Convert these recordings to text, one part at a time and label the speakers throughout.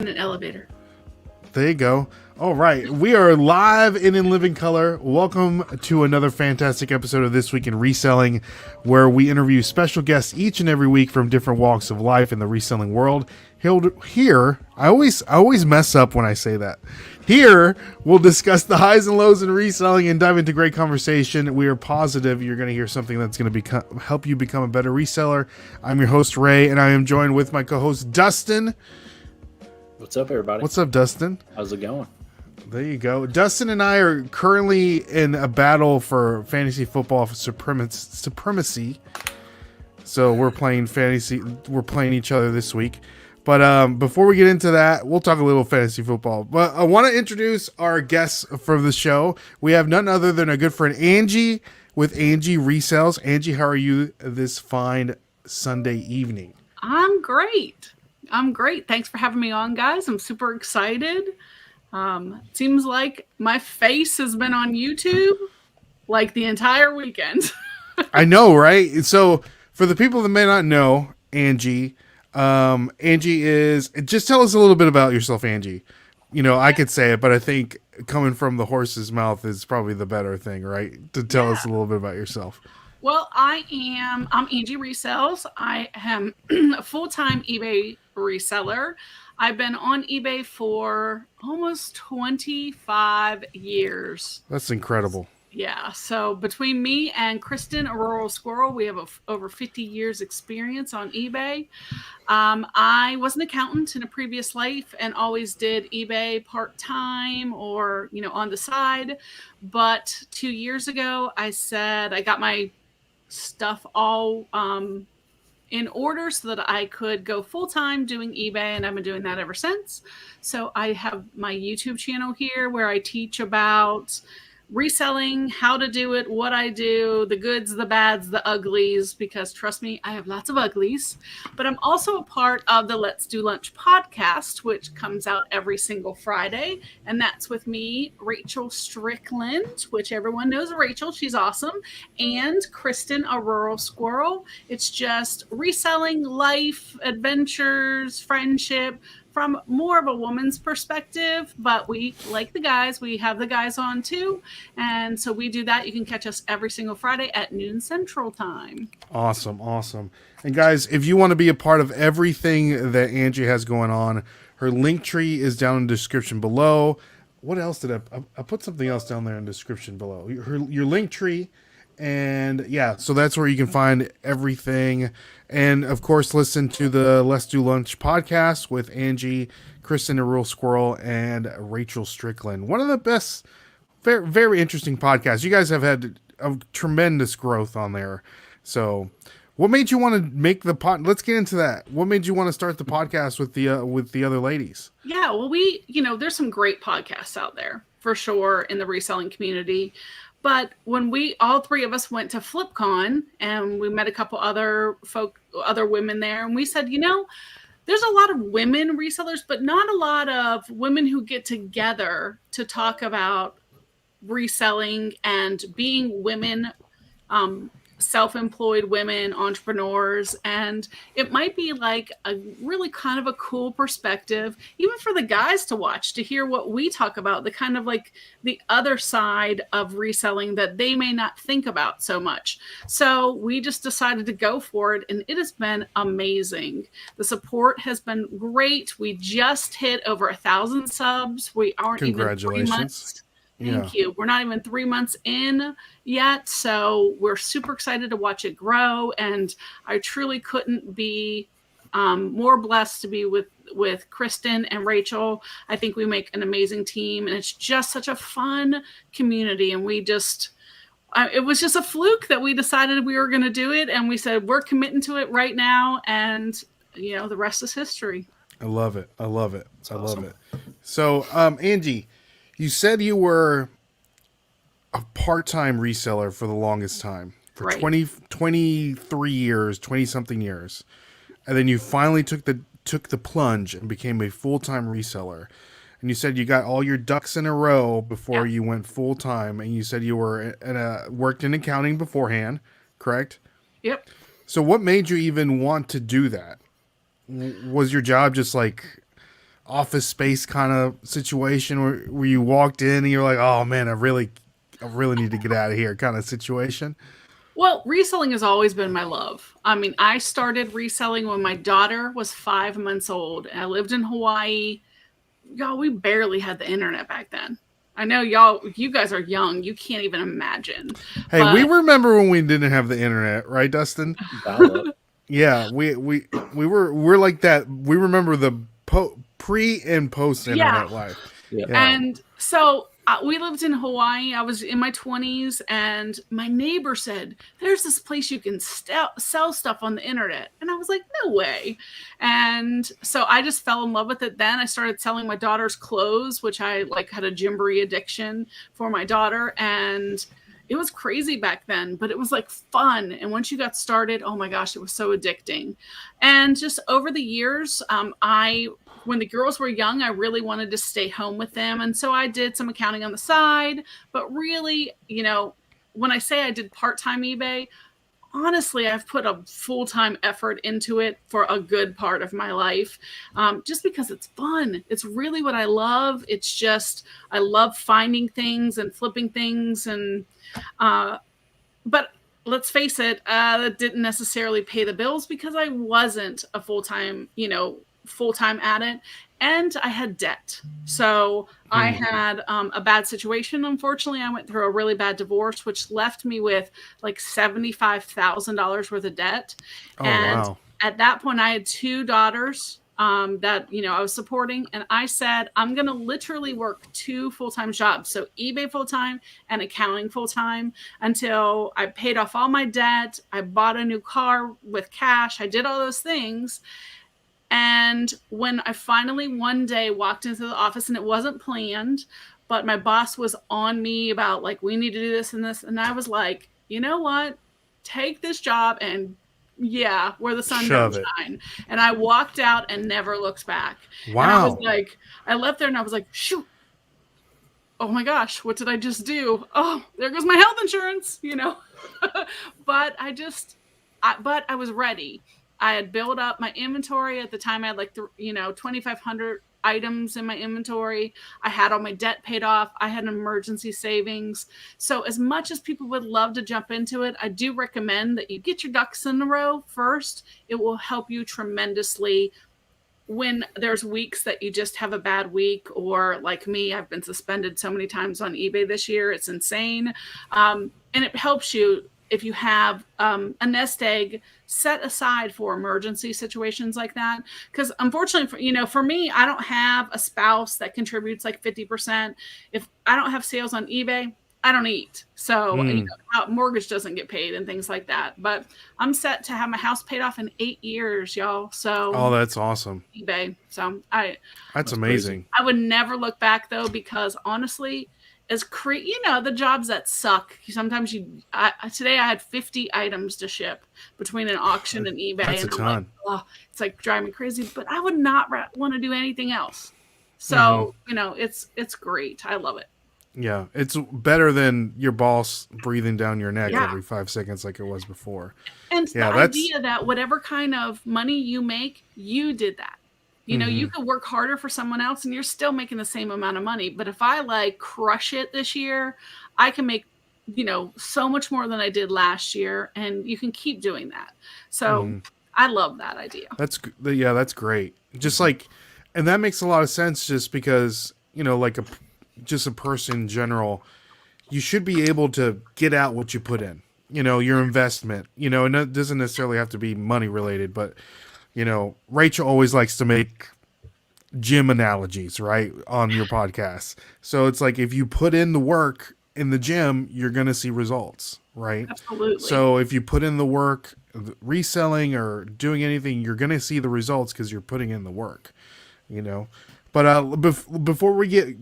Speaker 1: in an elevator.
Speaker 2: There you go. All right. We are live and in living color. Welcome to another fantastic episode of This Week in Reselling, where we interview special guests each and every week from different walks of life in the reselling world. Here, I always mess up when I say that. Here, we'll discuss the highs and lows in reselling and dive into great conversation. We are positive you're going to hear something that's going to help you become a better reseller. I'm your host, Ray, and I am joined with my co-host, Dustin.
Speaker 3: What's up, everybody?
Speaker 2: What's up, Dustin?
Speaker 3: How's it going?
Speaker 2: There you go. Dustin and I are currently in a battle for fantasy football supremacy. So we're playing fantasy. We're playing each other this week. But before we get into that, we'll talk a little fantasy football. But I want to introduce our guests for the show. We have none other than our good friend Angie with Angie Resells. Angie, how are you this fine Sunday evening?
Speaker 1: I'm great. Thanks for having me on, guys. I'm super excited. Seems like my face has been on YouTube like the entire weekend.
Speaker 2: I know, right? So for the people that may not know Angie, Angie is, just tell us a little bit about yourself, Angie. You know, I could say it, but I think coming from the horse's mouth is probably the better thing, right? To tell us a little bit about yourself.
Speaker 1: Well, I'm Angie Resells. I am a full-time eBay reseller. I've been on eBay for almost 25 years.
Speaker 2: That's incredible.
Speaker 1: Yeah, so between me and Kristen, a rural squirrel, we have over 50 years experience on eBay. I was an accountant in a previous life and always did eBay part-time or, on the side. But 2 years ago, I said I got my stuff all in order so that I could go full-time doing eBay, and I've been doing that ever since. So I have my YouTube channel here where I teach about reselling, how to do it, what I do, the goods, the bads, the uglies, because trust me, I have lots of uglies. But I'm also a part of the Let's Do Lunch podcast, which comes out every single Friday. And that's with me, Rachel Strickland, which everyone knows Rachel. She's awesome. And Kristen, a rural squirrel. It's just reselling, life, adventures, friendship, from more of a woman's perspective, but we, like the guys, we have the guys on too. And so we do that. You can catch us every single Friday at noon Central Time.
Speaker 2: Awesome. And guys, if you want to be a part of everything that Angie has going on, her link tree is down in the description below. What else did I put something else down there in the description below? Your link tree. And yeah, so that's where you can find everything. And of course, listen to the Let's Do Lunch podcast with Angie, Kristen, the Rural Squirrel, and Rachel Strickland. One of the best, very, very interesting podcasts. You guys have had a tremendous growth on there. So what made you want to make the pod? Let's get into that. What made you want to start the podcast with the other ladies?
Speaker 1: Yeah, well, there's some great podcasts out there for sure in the reselling community. But when all three of us went to FlipCon and we met a couple other women there, and we said, there's a lot of women resellers, but not a lot of women who get together to talk about reselling and being women, self-employed women, entrepreneurs. And it might be like a really kind of a cool perspective, even for the guys to watch, to hear what we talk about, the kind of like the other side of reselling that they may not think about so much. So we just decided to go for it, and it has been amazing. The support has been great. We just hit over 1,000 subs. We aren't even 3 months. Thank you. We're not even 3 months in yet, so we're super excited to watch it grow, and I truly couldn't be more blessed to be with Kristen and Rachel. I think we make an amazing team, and it's just such a fun community, and it was just a fluke that we decided we were going to do it, and we said we're committing to it right now, and the rest is history.
Speaker 2: I love it.
Speaker 3: That's
Speaker 2: I
Speaker 3: awesome.
Speaker 2: love it. So, Angie, you said you were a part-time reseller for the longest time, for
Speaker 1: Right.
Speaker 2: 23 years, 20-something years. And then you finally took the plunge and became a full-time reseller. And you said you got all your ducks in a row before you went full-time. And you said you were worked in accounting beforehand, correct?
Speaker 1: Yep.
Speaker 2: So what made you even want to do that? Was your job just like Office Space kind of situation where you walked in and you're like, oh man, I really need to get out of here kind of situation?
Speaker 1: Well, reselling has always been my love. I mean, I started reselling when my daughter was 5 months old. I lived in Hawaii. Y'all, we barely had the internet back then. I know you guys are young. You can't even imagine.
Speaker 2: Hey, we remember when we didn't have the internet, right, Dustin? Yeah, we're like that. We remember the pre and post internet life.
Speaker 3: Yeah.
Speaker 1: And so we lived in Hawaii. I was in my 20s, and my neighbor said, there's this place you can sell stuff on the internet. And I was like, no way. And so I just fell in love with it. Then I started selling my daughter's clothes, which I had a gymboree addiction for my daughter. And it was crazy back then, but it was fun. And once you got started, oh my gosh, it was so addicting. And just over the years, when the girls were young, I really wanted to stay home with them. And so I did some accounting on the side. But really, when I say I did part-time eBay, honestly, I've put a full-time effort into it for a good part of my life, just because it's fun. It's really what I love. It's just, I love finding things and flipping things. And but let's face it, that didn't necessarily pay the bills because I wasn't a full-time at it, and I had debt. So I had a bad situation. Unfortunately, I went through a really bad divorce, which left me with $75,000 worth of debt.
Speaker 2: Oh,
Speaker 1: and
Speaker 2: wow.
Speaker 1: At that point, I had 2 daughters that I was supporting, and I said, I'm going to literally work 2 full-time jobs, so eBay full-time and accounting full-time, until I paid off all my debt. I bought a new car with cash. I did all those things. And when I finally one day walked into the office, and it wasn't planned, but my boss was on me about we need to do this and this. And I was like, you know what? Take this job and where the sun don't shine. And I walked out and never looked back.
Speaker 2: Wow.
Speaker 1: And I was I left there and I was like, shoot. Oh my gosh, what did I just do? Oh, there goes my health insurance, But I was ready. I had built up my inventory. At the time, I had 2,500 items in my inventory. I had all my debt paid off. I had an emergency savings. So as much as people would love to jump into it, I do recommend that you get your ducks in a row first. It will help you tremendously when there's weeks that you just have a bad week, or like me, I've been suspended so many times on eBay this year. It's insane. And it helps you if you have a nest egg set aside for emergency situations like that. Because unfortunately, for me, I don't have a spouse that contributes 50%. If I don't have sales on eBay, I don't eat. So mortgage doesn't get paid and things like that. But I'm set to have my house paid off in 8 years, y'all. So
Speaker 2: that's awesome.
Speaker 1: eBay. So
Speaker 2: that's amazing.
Speaker 1: Crazy. I would never look back though, because honestly, the jobs that suck. Sometimes today I had 50 items to ship between an auction and eBay.
Speaker 2: That's a ton.
Speaker 1: It's driving me crazy, but I would not want to do anything else. So, it's great. I love it.
Speaker 2: Yeah. It's better than your boss breathing down your neck every 5 seconds like it was before.
Speaker 1: And the idea that whatever kind of money you make, you did that. You could work harder for someone else and you're still making the same amount of money. But if I crush it this year, I can make, so much more than I did last year, and you can keep doing that. So I love that idea.
Speaker 2: That's great. Just and that makes a lot of sense just because, just a person in general, you should be able to get out what you put in, your investment, and it doesn't necessarily have to be money related, but Rachel always likes to make gym analogies, right, on your podcast. So it's if you put in the work in the gym, you're going to see results, right?
Speaker 1: Absolutely.
Speaker 2: So if you put in the work reselling or doing anything, you're going to see the results because you're putting in the work, But before we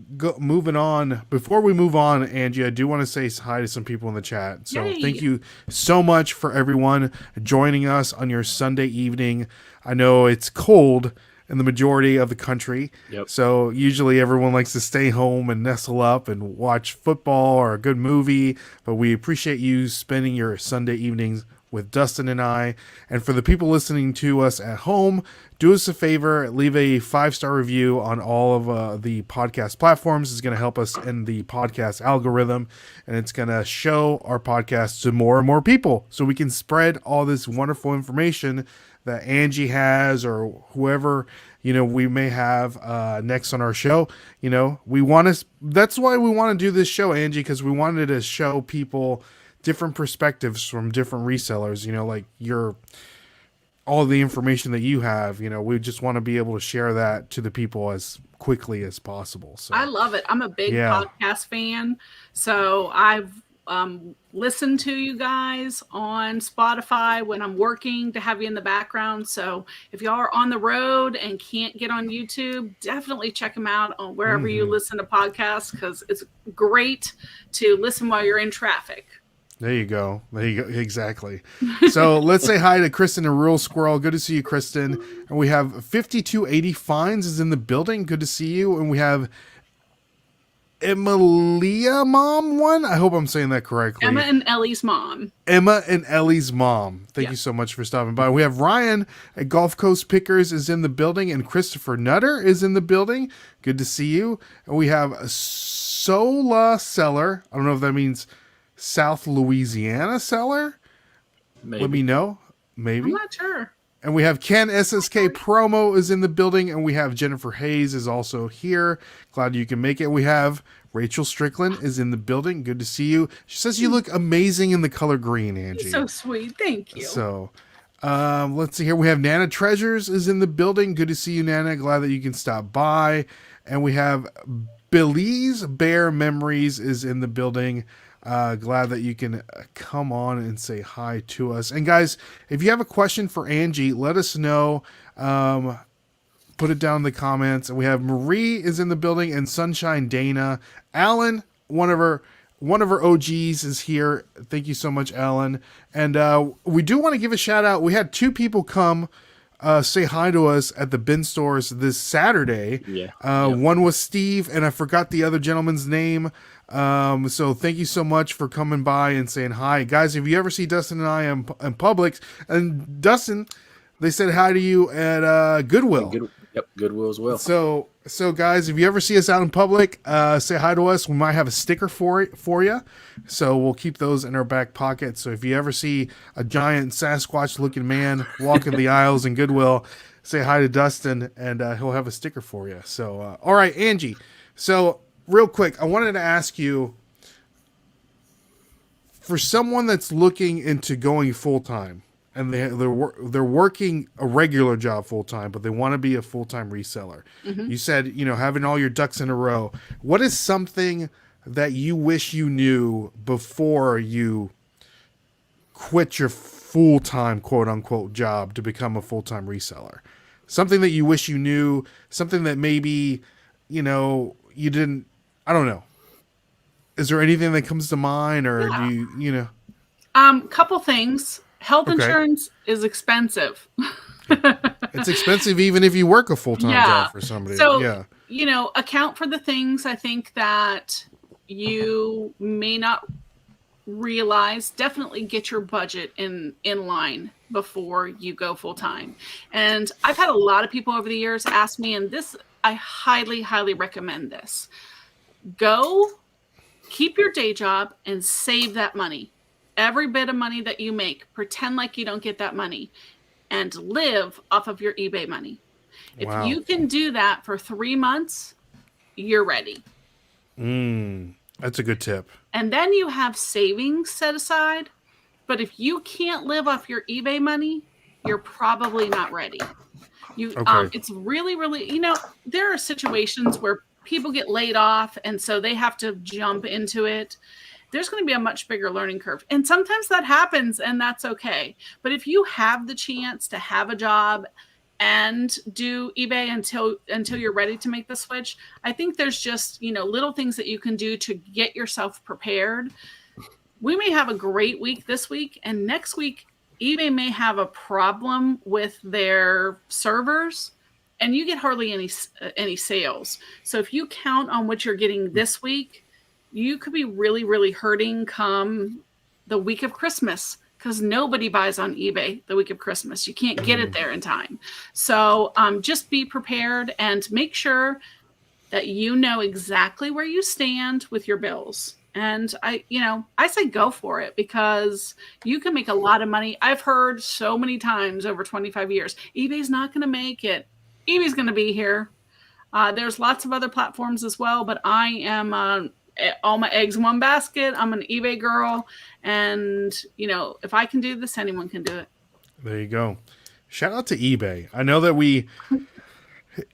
Speaker 2: move on, Angie, I do want to say hi to some people in the chat. So Thank you so much for everyone joining us on your Sunday evening. I know it's cold in the majority of the country.
Speaker 3: Yep.
Speaker 2: So usually everyone likes to stay home and nestle up and watch football or a good movie. But we appreciate you spending your Sunday evenings with Dustin and I. And for the people listening to us at home, do us a favor, leave a 5-star review on all of the podcast platforms. It's going to help us in the podcast algorithm, and it's going to show our podcast to more and more people so we can spread all this wonderful information that Angie has, or whoever, we may have next on our show. That's why we want to do this show, Angie, because we wanted to show people different perspectives from different resellers, like all the information that you have. We just want to be able to share that to the people as quickly as possible. So
Speaker 1: I love it. I'm a big podcast fan. So I've listen to you guys on Spotify when I'm working to have you in the background. So if y'all are on the road and can't get on YouTube, definitely check them out on wherever you listen to podcasts, because it's great to listen while you're in traffic.
Speaker 2: There you go. Exactly. So let's say hi to Kristen and Rural Squirrel. Good to see you, Kristen. And we have 5280 Fines is in the building. Good to see you. And we have Emilia Mom one. I hope I'm saying that correctly.
Speaker 1: Emma and Ellie's mom. Thank you so much for stopping by. We have Ryan at Gulf Coast Pickers is in the building, and Christopher Nutter is in the building. Good to see you. And we have Sola Seller. I don't know if that means South Louisiana Seller.
Speaker 3: Maybe.
Speaker 2: Let me know. Maybe.
Speaker 1: I'm not sure.
Speaker 2: And we have Ken SSK Promo is in the building, and we have Jennifer Hayes is also here. Glad you can make it. We have Rachel Strickland is in the building. Good to see you. She says you look amazing in the color green, Angie.
Speaker 1: So sweet. Thank you.
Speaker 2: So let's see here. We have Nana Treasures is in the building. Good to see you, Nana. Glad that you can stop by. And we have Billy's Bear Memories is in the building. Glad that you can come on and say hi to us. And guys, if you have a question for Angie, let us know. Put it down in the comments. And we have Marie is in the building, and Sunshine Dana. Alan, one of our OGs is here. Thank you so much, Alan. And we do want to give a shout out. We had 2 people come say hi to us at the bin stores this Saturday.
Speaker 3: Yeah.
Speaker 2: One was Steve, and I forgot the other gentleman's name. So thank you so much for coming by and saying hi. Guys, if you ever see Dustin and I in Publix, and Dustin, they said hi to you at Goodwill.
Speaker 3: Goodwill as well.
Speaker 2: So guys, if you ever see us out in public, say hi to us. We might have a sticker for you. So we'll keep those in our back pocket. So if you ever see a giant Sasquatch looking man walking the aisles in Goodwill, say hi to Dustin, and he'll have a sticker for you. So, all right, Angie. So real quick, I wanted to ask you, for someone that's looking into going full-time, and they're working a regular job full-time, but they want to be a full-time reseller. Mm-hmm. You said, having all your ducks in a row. What is something that you wish you knew before you quit your full-time, quote-unquote, job to become a full-time reseller? Something that you wish you knew, something that maybe, you didn't, I don't know. Is there anything that comes to mind, or do you?
Speaker 1: Couple things. Health insurance is expensive.
Speaker 2: It's expensive even if you work a full-time job for somebody.
Speaker 1: So, account for the things I think that you may not realize. Definitely get your budget in line before you go full-time. And I've had a lot of people over the years ask me, and this, I highly, highly recommend this. Go keep your day job and save that money. Every bit of money that you make, pretend like you don't get that money, and live off of your eBay money. If you can do that for 3 months, you're ready.
Speaker 2: That's a good tip.
Speaker 1: And then you have savings set aside. But if you can't live off your eBay money, you're probably not ready. It's really, really, there are situations where people get laid off, and so they have to jump into it. There's going to be a much bigger learning curve. And sometimes that happens, and that's okay. But if you have the chance to have a job and do eBay until you're ready to make the switch, I think there's just, little things that you can do to get yourself prepared. We may have a great week this week, and next week, eBay may have a problem with their servers, and you get hardly any sales. So if you count on what you're getting this week, you could be really, really hurting come the week of Christmas, because nobody buys on eBay the week of Christmas. You can't get it there in time. So just be prepared and make sure that you know exactly where you stand with your bills. And I say go for it because you can make a lot of money. I've heard so many times over 25 years, eBay's not going to make it. eBay's going to be here. There's lots of other platforms as well, but I am all my eggs in one basket. I'm an eBay girl. And, if I can do this, anyone can do it.
Speaker 2: There you go. Shout out to eBay. I know that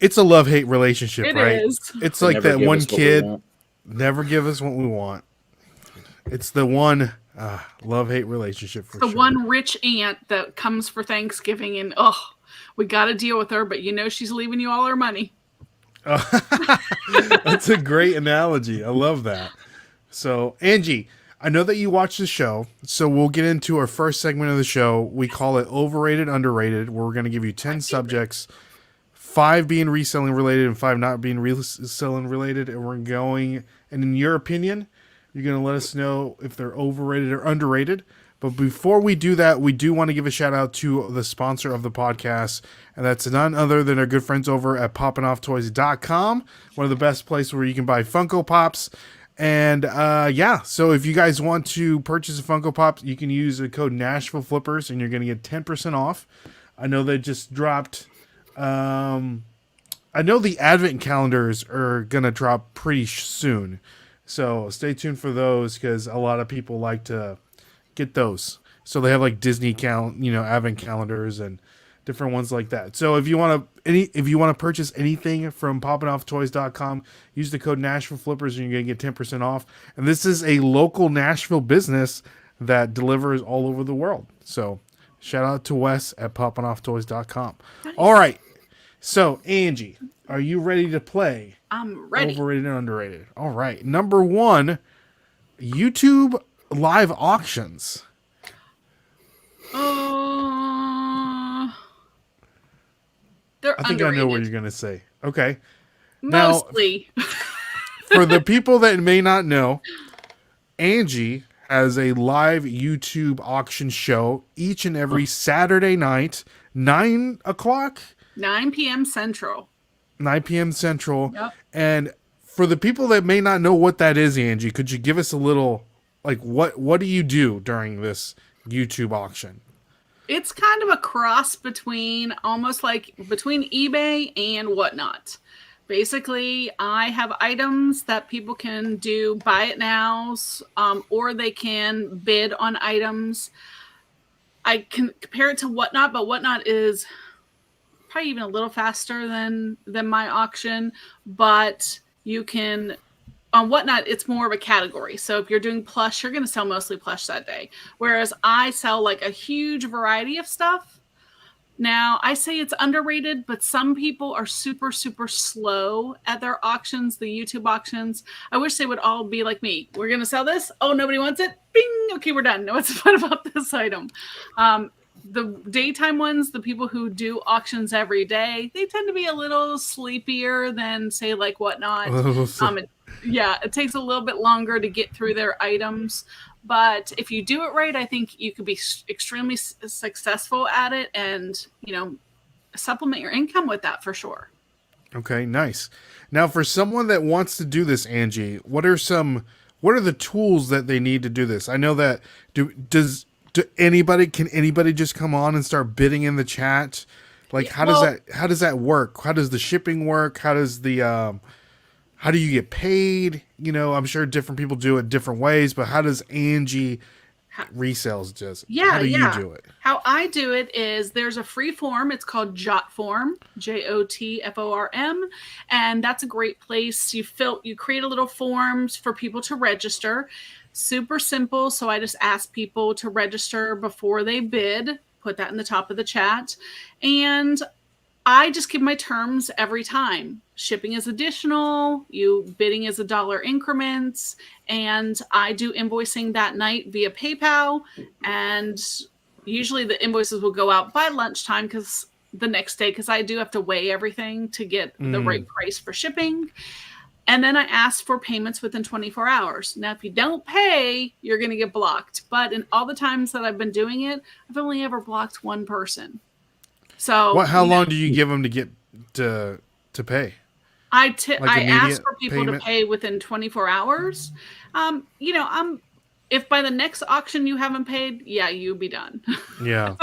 Speaker 2: it's a love-hate relationship,
Speaker 1: It
Speaker 2: right?
Speaker 1: is.
Speaker 2: It's
Speaker 3: They
Speaker 2: like
Speaker 3: never
Speaker 2: that
Speaker 3: give
Speaker 2: one
Speaker 3: us what we
Speaker 2: kid,
Speaker 3: want.
Speaker 2: never give us what we want. It's the one love-hate relationship for
Speaker 1: The
Speaker 2: sure.
Speaker 1: one rich aunt that comes for Thanksgiving and, we got to deal with her, but she's leaving you all her money.
Speaker 2: That's a great analogy. I love that. So, Angie, I know that you watch the show, so we'll get into our first segment of the show. We call it Overrated, Underrated, where we're going to give you 10 subjects, 5 being reselling related and 5 not being reselling related, and we're going, and in your opinion, you're going to let us know if they're overrated or underrated. But before we do that, we do want to give a shout out to the sponsor of the podcast, and that's none other than our good friends over at poppinofftoys.com, one of the best places where you can buy Funko Pops. And so if you guys want to purchase a Funko Pop, you can use the code NashvilleFlippers, and you're going to get 10% off. I know they just dropped. I know the advent calendars are going to drop pretty soon, so stay tuned for those because a lot of people like to get those. So they have like Disney advent calendars and different ones like that. So if you want to purchase anything from poppinofftoys.com, use the code NashvilleFlippers and you're going to get 10% off. And this is a local Nashville business that delivers all over the world. So shout out to Wes at poppinofftoys.com.
Speaker 1: Nice.
Speaker 2: All right. So Angie, are you ready to play?
Speaker 1: I'm ready.
Speaker 2: Overrated and underrated. All right. Number 1, YouTube live auctions.
Speaker 1: They're
Speaker 2: I think
Speaker 1: underrated.
Speaker 2: I know what you're going to say. Okay.
Speaker 1: Mostly.
Speaker 2: Now, for the people that may not know, Angie has a live YouTube auction show each and every Saturday night, 9 o'clock?
Speaker 1: 9 p.m. Central.
Speaker 2: 9 p.m. Central.
Speaker 1: Yep.
Speaker 2: And for the people that may not know what that is, Angie, could you give us a little, like, what do you do during this YouTube auction?
Speaker 1: It's kind of a cross between between eBay and Whatnot. Basically, I have items that people can do buy it nows, or they can bid on items. I can compare it to Whatnot, but Whatnot is probably even a little faster than my auction. But you can, on Whatnot, it's more of a category. So if you're doing plush, you're going to sell mostly plush that day. Whereas I sell like a huge variety of stuff. Now, I say it's underrated, but some people are super, super slow at their auctions, the YouTube auctions. I wish they would all be like me. We're going to sell this. Oh, nobody wants it. Bing. Okay, we're done. What's fun about this item? The daytime ones, the people who do auctions every day, they tend to be a little sleepier than, say, like Whatnot. It takes a little bit longer to get through their items. But if you do it right, I think you could be extremely successful at it and, supplement your income with that for sure. Okay,
Speaker 2: nice. Now, for someone that wants to do this, Angie, what are the tools that they need to do this? I know that can anybody just come on and start bidding in the chat? Like, how does that work? How does the shipping work? How do you get paid? I'm sure different people do it different ways, but how does Angie Resells does it? How do you do it?
Speaker 1: How I do it is there's a free form. It's called Jotform, JOTFORM. And that's a great place. You create a little forms for people to register. Super simple. So I just ask people to register before they bid, put that in the top of the chat. And I just give my terms every time. Shipping is additional, bidding is $1 increments, and I do invoicing that night via PayPal. And usually the invoices will go out by lunchtime because I do have to weigh everything to get the right price for shipping. And then I ask for payments within 24 hours. Now, if you don't pay, you're going to get blocked. But in all the times that I've been doing it, I've only ever blocked one person. So
Speaker 2: How long do you give them to get to pay?
Speaker 1: I
Speaker 2: Like
Speaker 1: ask for people
Speaker 2: payment?
Speaker 1: to pay within 24 hours. If by the next auction you haven't paid, yeah, you'll be done.
Speaker 2: Yeah,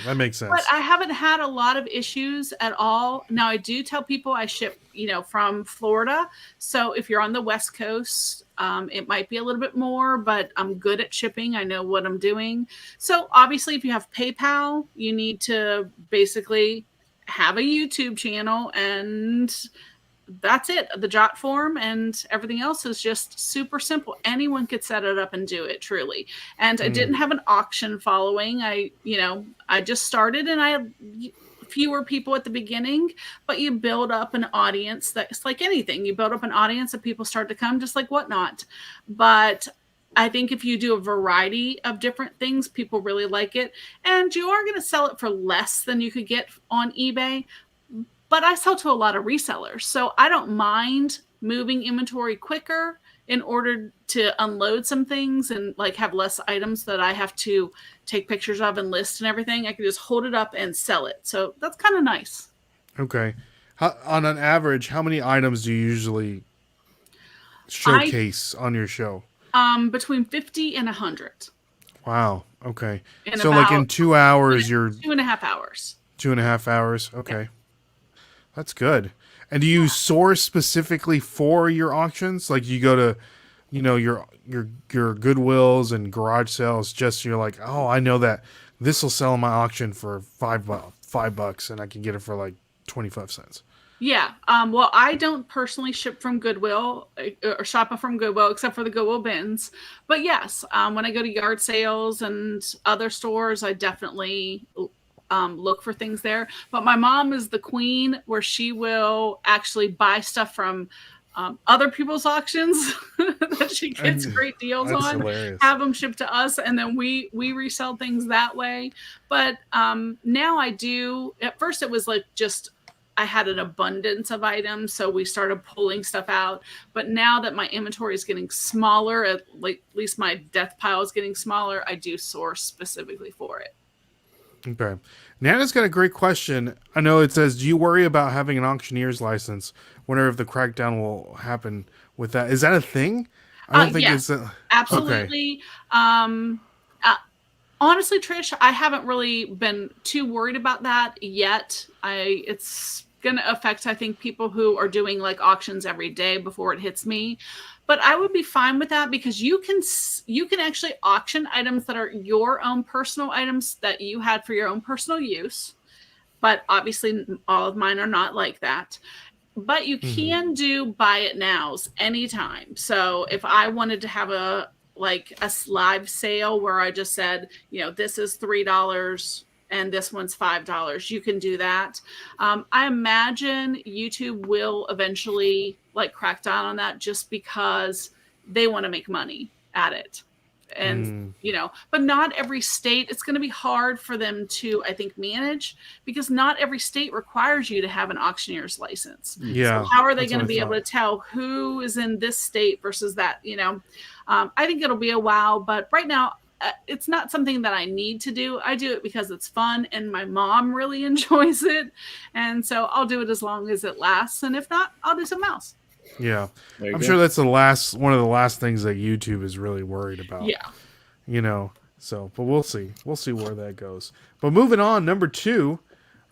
Speaker 2: that makes sense.
Speaker 1: But I haven't had a lot of issues at all. Now, I do tell people I ship, from Florida. So if you're on the West Coast, it might be a little bit more, but I'm good at shipping. I know what I'm doing. So obviously, if you have PayPal, you need to basically have a YouTube channel, and that's it. The jot form and everything else is just super simple. Anyone could set it up and do it, truly. And I didn't have an auction following. I just started, and I had fewer people at the beginning, but you build up an audience. That's like anything. You build up an audience and people start to come, just like Whatnot. But I think if you do a variety of different things, people really like it. And you are going to sell it for less than you could get on eBay. But I sell to a lot of resellers, so I don't mind moving inventory quicker in order to unload some things and like have less items that I have to take pictures of and list and everything. I can just hold it up and sell it. So that's kind of nice.
Speaker 2: Okay. On an average, how many items do you usually showcase on your show?
Speaker 1: Between 50 and 100.
Speaker 2: Wow. Okay.
Speaker 1: In
Speaker 2: so like in 2 hours, you're
Speaker 1: 2.5 hours.
Speaker 2: 2.5 hours. Okay.
Speaker 1: Yeah.
Speaker 2: That's good. And do you source specifically for your auctions? Like you go to, your Goodwills and garage sales. Just you're like, oh, I know that this will sell in my auction for $5, and I can get it for like 25 cents.
Speaker 1: Yeah. Well, I don't personally ship from Goodwill or shop from Goodwill, except for the Goodwill bins. But yes, when I go to yard sales and other stores, I definitely look for things there. But my mom is the queen, where she will actually buy stuff from other people's auctions that she gets great deals on,
Speaker 2: hilarious.
Speaker 1: have them shipped to us, and then we resell things that way. But now I do. At first, it was like just I had an abundance of items, so we started pulling stuff out. But now that my inventory is getting smaller, at least my death pile is getting smaller, I do source specifically for it.
Speaker 2: Okay. Nana's got a great question. I know it says, do you worry about having an auctioneer's license? Wonder if the crackdown will happen with that. Is that a thing? I don't think
Speaker 1: yes,
Speaker 2: it's
Speaker 1: absolutely. Okay. Honestly, Trish, I haven't really been too worried about that yet. It's going to affect, I think, people who are doing like auctions every day before it hits me. But I would be fine with that, because you can actually auction items that are your own personal items that you had for your own personal use. But obviously, all of mine are not like that. But you can do buy it nows anytime. So if I wanted to have a live sale where I just said, this is $3 and this one's $5, you can do that. I imagine YouTube will eventually crack down on that, just because they want to make money at it. And, but not every state, it's going to be hard for them to, I think, manage, because not every state requires you to have an auctioneer's license.
Speaker 2: Yeah.
Speaker 1: So how are they going to be able to tell who is in this state versus that? I think it'll be a while, but right now it's not something that I need to do. I do it because it's fun and my mom really enjoys it. And so I'll do it as long as it lasts. And if not, I'll do something else.
Speaker 2: Yeah. I'm sure that's one of the last things that YouTube is really worried about.
Speaker 1: Yeah.
Speaker 2: So, but we'll see. We'll see where that goes. But moving on, number 2,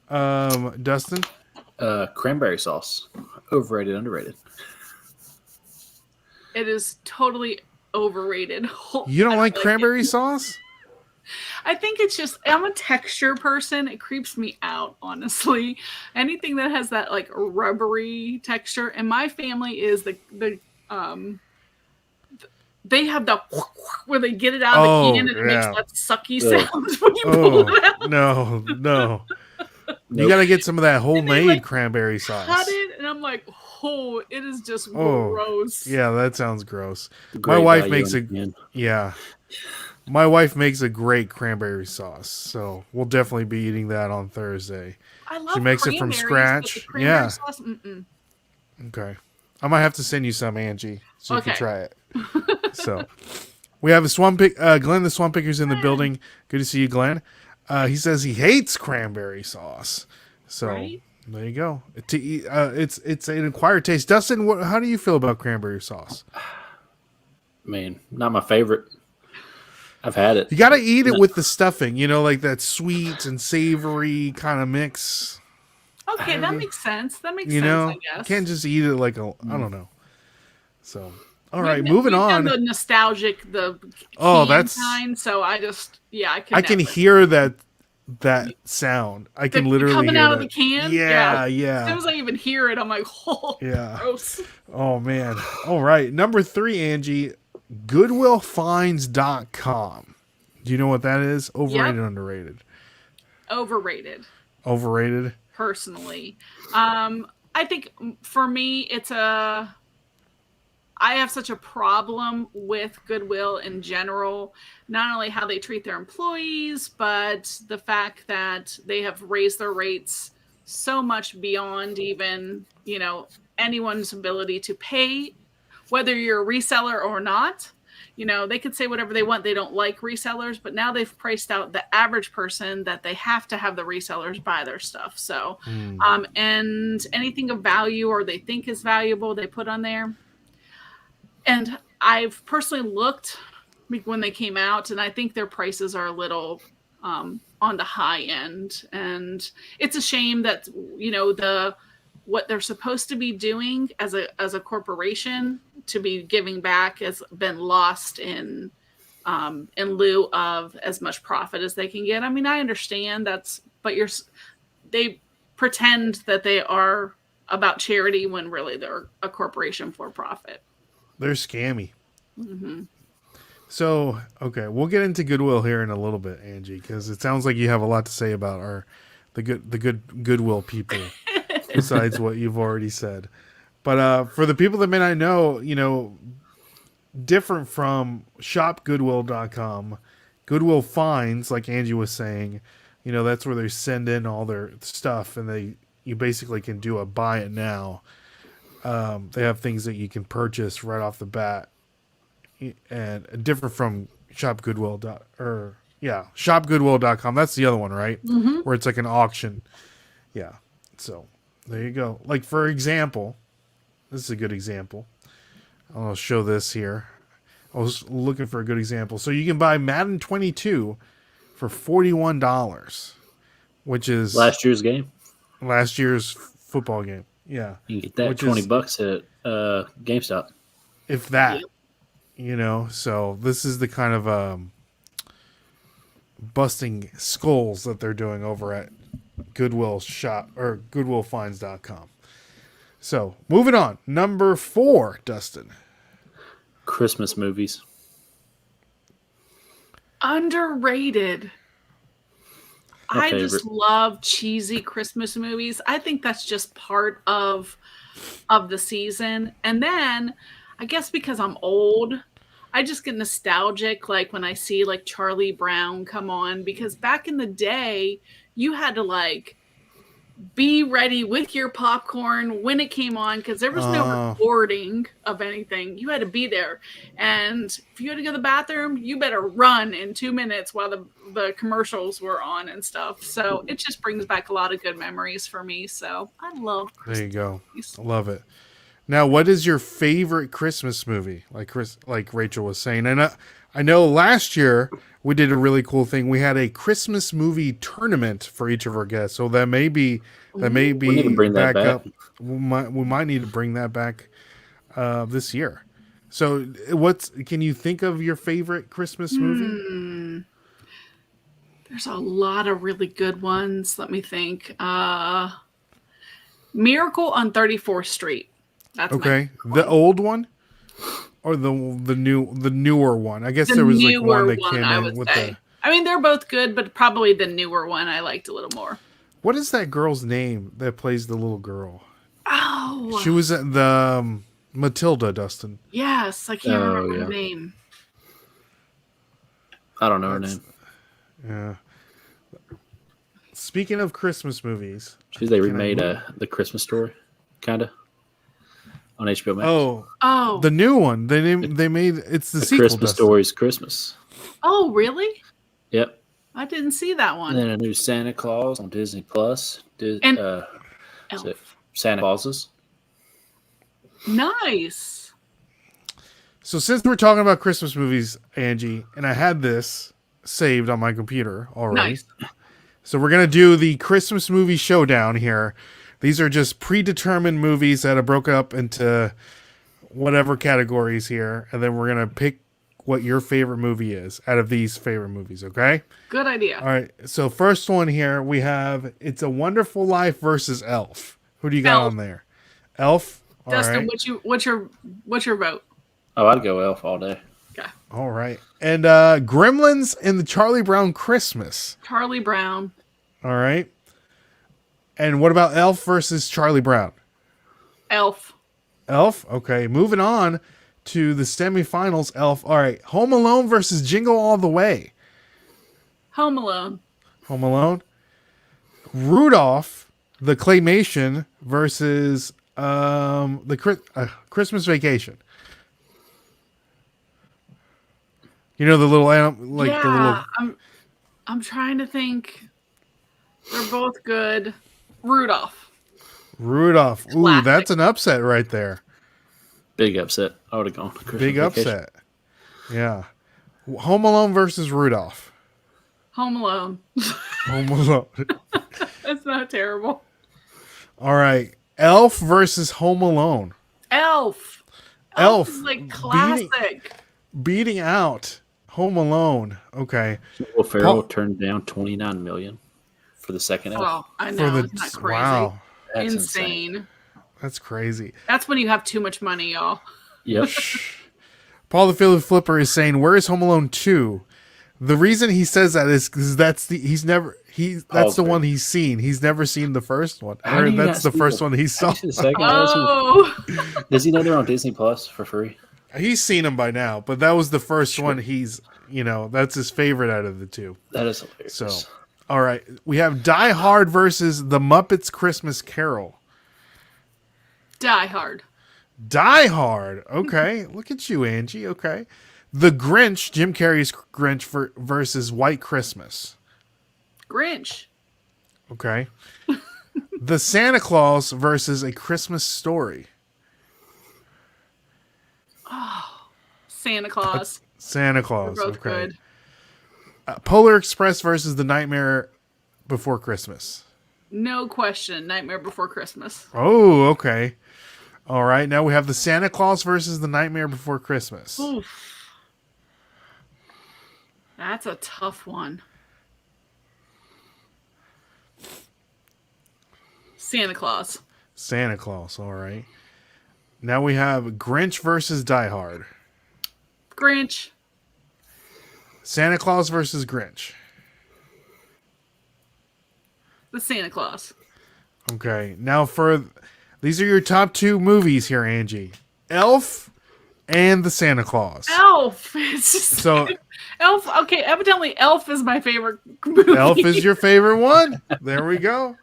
Speaker 2: Dustin.
Speaker 3: Cranberry sauce. Overrated, underrated.
Speaker 1: It is totally overrated.
Speaker 2: You don't like cranberry sauce?
Speaker 1: I think it's just, I'm a texture person. It creeps me out, honestly. Anything that has that rubbery texture. And my family is they have the where they get it out of the can and it makes that sucky sound when you pull it out.
Speaker 2: No. You got to get some of that homemade cranberry sauce.
Speaker 1: Cut it, and I'm like, it is just gross.
Speaker 2: Yeah, that sounds gross. My wife makes My wife makes a great cranberry sauce, so we'll definitely be eating that on Thursday.
Speaker 1: I love
Speaker 2: she makes it from scratch.
Speaker 1: Sauce,
Speaker 2: Okay. I might have to send you some, Angie, so you can
Speaker 1: Okay.
Speaker 2: try it. So we have a Swamp Pick, Glenn the Swamp Picker's in the building. Good to see you, Glenn. He says he hates cranberry sauce. So
Speaker 1: Right?
Speaker 2: there you go. It's an acquired taste. Dustin, how do you feel about cranberry sauce?
Speaker 3: Man, not my favorite. I've had it.
Speaker 2: You got to eat it with the stuffing, like that sweet and savory kind of mix.
Speaker 1: Okay, that makes sense. That makes
Speaker 2: You
Speaker 1: sense, I
Speaker 2: you
Speaker 1: guess.
Speaker 2: can't just eat it like I don't know. So, all right,
Speaker 1: We've
Speaker 2: moving
Speaker 1: done
Speaker 2: on.
Speaker 1: the nostalgic, the
Speaker 2: That's
Speaker 1: kind, so I
Speaker 2: can
Speaker 1: never.
Speaker 2: hear that sound. I can literally
Speaker 1: coming
Speaker 2: hear
Speaker 1: out of
Speaker 2: that.
Speaker 1: the can.
Speaker 2: Yeah.
Speaker 1: As soon as I even hear it, I'm like, oh,
Speaker 2: Yeah.
Speaker 1: gross.
Speaker 2: Oh man. All right, number 3, Angie, goodwillfinds.com. Do you know what that is? Overrated, underrated?
Speaker 1: Overrated.
Speaker 2: Overrated.
Speaker 1: Personally, I think for me, I have such a problem with Goodwill in general. Not only how they treat their employees, but the fact that they have raised their rates so much beyond even, anyone's ability to pay, whether you're a reseller or not. They could say whatever they want. They don't like resellers, but now they've priced out the average person that they have to have the resellers buy their stuff. So, and anything of value or they think is valuable, they put on there. And I've personally looked when they came out, and I think their prices are a little on the high end. And it's a shame that what they're supposed to be doing as a corporation to be giving back has been lost in lieu of as much profit as they can get. I mean, I understand but they pretend that they are about charity when really they're a corporation for profit.
Speaker 2: They're scammy. Mm-hmm. So, okay, we'll get into Goodwill here in a little bit, Angie, because it sounds like you have a lot to say about the good Goodwill people, besides what you've already said. But for the people that may not know, different from shopgoodwill.com, Goodwill Finds, like Angie was saying, that's where they send in all their stuff, and you basically can do a buy it now. They have things that you can purchase right off the bat, and different from shopgoodwill.com. That's the other one, right?
Speaker 1: Mm-hmm.
Speaker 2: Where it's like an auction. Yeah. So there you go. Like, for example, this is a good example. I'll show this here. I was looking for a good example. So you can buy Madden 22 for $41, which is
Speaker 3: Last year's game.
Speaker 2: Last year's football game. Yeah.
Speaker 3: You can get that $20 at GameStop.
Speaker 2: If that, so this is the kind of busting skulls that they're doing over at Goodwill Shop or GoodwillFinds.com. So moving on. Number 4, Dustin.
Speaker 3: Christmas movies.
Speaker 1: Underrated. I just love cheesy Christmas movies. I think that's just part of the season. And then I guess because I'm old, I just get nostalgic like when I see like Charlie Brown come on, because back in the day you had to be ready with your popcorn when it came on, because there was no recording of anything. You had to be there, and if you had to go to the bathroom, you better run in 2 minutes while the commercials were on and stuff. So it just brings back a lot of good memories for me. So I love Christmas.
Speaker 2: There you go. I love it. Now, what is your favorite Christmas movie? Like Rachel was saying, and I know last year we did a really cool thing. We had a Christmas movie tournament for each of our guests, so that may be
Speaker 3: we need to bring that back
Speaker 2: up. We might need to bring that back this year. So, can you think of your favorite Christmas movie?
Speaker 1: There's a lot of really good ones. Let me think. Miracle on 34th Street. That's
Speaker 2: okay. The old one. Or the newer one. I guess there was like one that came in with the.
Speaker 1: I mean, they're both good, but probably the newer one I liked a little more.
Speaker 2: What is that girl's name that plays the little girl?
Speaker 1: Oh,
Speaker 2: she was at the Matilda, Dustin.
Speaker 1: Yes, I can't remember her name.
Speaker 3: I don't know her name.
Speaker 2: Yeah. Speaking of Christmas movies,
Speaker 3: they remade the Christmas Story, kind of. on HBO Max.
Speaker 1: Oh.
Speaker 2: the new one. They made it's the
Speaker 3: The
Speaker 2: sequel.
Speaker 3: Christmas
Speaker 2: Dustin.
Speaker 3: Stories Christmas.
Speaker 1: Oh, really?
Speaker 3: Yep.
Speaker 1: I didn't see that
Speaker 3: And
Speaker 1: one.
Speaker 3: then a new Santa Claus on Disney Plus.
Speaker 1: And
Speaker 3: Is it
Speaker 1: Elf.
Speaker 3: Santa Clauses.
Speaker 1: Nice.
Speaker 2: So since we're talking about Christmas movies, Angie, and I had this saved on my computer already.
Speaker 1: Nice.
Speaker 2: So we're gonna do the Christmas movie showdown here. These are just predetermined movies that are broken up into whatever categories here, and then we're gonna pick what your favorite movie is out of these favorite movies. Okay.
Speaker 1: Good idea.
Speaker 2: All right. So first one here we have It's a Wonderful Life versus Elf. Who do you got
Speaker 1: Elf.
Speaker 2: on there? Elf. All
Speaker 1: Dustin,
Speaker 2: right.
Speaker 1: what's your vote?
Speaker 3: Oh, I'd go Elf all day.
Speaker 1: Okay.
Speaker 2: All right. And Gremlins and the Charlie Brown Christmas.
Speaker 1: Charlie Brown.
Speaker 2: All right. And what about Elf versus Charlie Brown?
Speaker 1: Elf.
Speaker 2: Elf. Okay. Moving on to the semifinals. Elf. All right. Home Alone versus Jingle All the Way.
Speaker 1: Home Alone.
Speaker 2: Home Alone. Rudolph, the claymation versus Christmas Vacation. You know the little animal, like
Speaker 1: yeah,
Speaker 2: the little.
Speaker 1: I'm trying to think. They're both good. Rudolph.
Speaker 2: Rudolph. Ooh,
Speaker 1: Classic.
Speaker 2: that's an upset right there.
Speaker 3: Big upset. I would have gone. Christmas
Speaker 2: Big
Speaker 3: Vacation.
Speaker 2: upset. Yeah. Home Alone versus Rudolph.
Speaker 1: Home Alone.
Speaker 2: Home Alone.
Speaker 1: That's not terrible.
Speaker 2: All right. Elf versus Home Alone.
Speaker 1: Elf.
Speaker 2: Elf
Speaker 1: Is like classic.
Speaker 2: Beating out Home Alone. Okay.
Speaker 3: Will Ferrell turned down $29 million for the second Elf.
Speaker 1: Oh, I know. Isn't that crazy?
Speaker 2: Wow.
Speaker 3: That's
Speaker 1: Insane.
Speaker 2: That's crazy.
Speaker 1: That's when you have too much money, y'all.
Speaker 3: Yep.
Speaker 2: Paul the Philly Flipper is saying, "Where is Home Alone 2?" The reason he says that is because that's the one he's seen. He's never seen the first one.
Speaker 3: How
Speaker 2: Or
Speaker 3: do you
Speaker 2: that's
Speaker 3: not
Speaker 2: the
Speaker 3: see
Speaker 2: first
Speaker 3: the-
Speaker 2: one he saw.
Speaker 3: Actually, the second one
Speaker 1: Oh.
Speaker 3: does he know they're on Disney Plus for free?
Speaker 2: He's seen them by now, but that was the first one that's his favorite out of the two.
Speaker 3: That is hilarious.
Speaker 2: So, all right. We have Die Hard versus The Muppets Christmas Carol.
Speaker 1: Die Hard.
Speaker 2: Die Hard. Okay. Look at you, Angie. Okay. The Grinch, Jim Carrey's Grinch versus White Christmas.
Speaker 1: Grinch.
Speaker 2: Okay. The Santa Claus versus A Christmas Story.
Speaker 1: Santa Claus.
Speaker 2: Santa
Speaker 1: They're
Speaker 2: Claus.
Speaker 1: both
Speaker 2: Okay.
Speaker 1: good.
Speaker 2: Polar Express versus The Nightmare Before Christmas.
Speaker 1: No question. Nightmare Before Christmas.
Speaker 2: Oh, okay. All right. Now we have The Santa Claus versus The Nightmare Before Christmas.
Speaker 1: Oof. That's a tough one. Santa Claus.
Speaker 2: Santa Claus. All right. Now we have Grinch versus Die Hard.
Speaker 1: Grinch.
Speaker 2: Santa Claus versus Grinch.
Speaker 1: The Santa Claus.
Speaker 2: Okay. Now these are your top two movies here, Angie. Elf and The Santa Claus.
Speaker 1: Elf. It's just
Speaker 2: So
Speaker 1: Elf. Okay, evidently Elf is my favorite movie.
Speaker 2: Elf is your favorite one. There we go.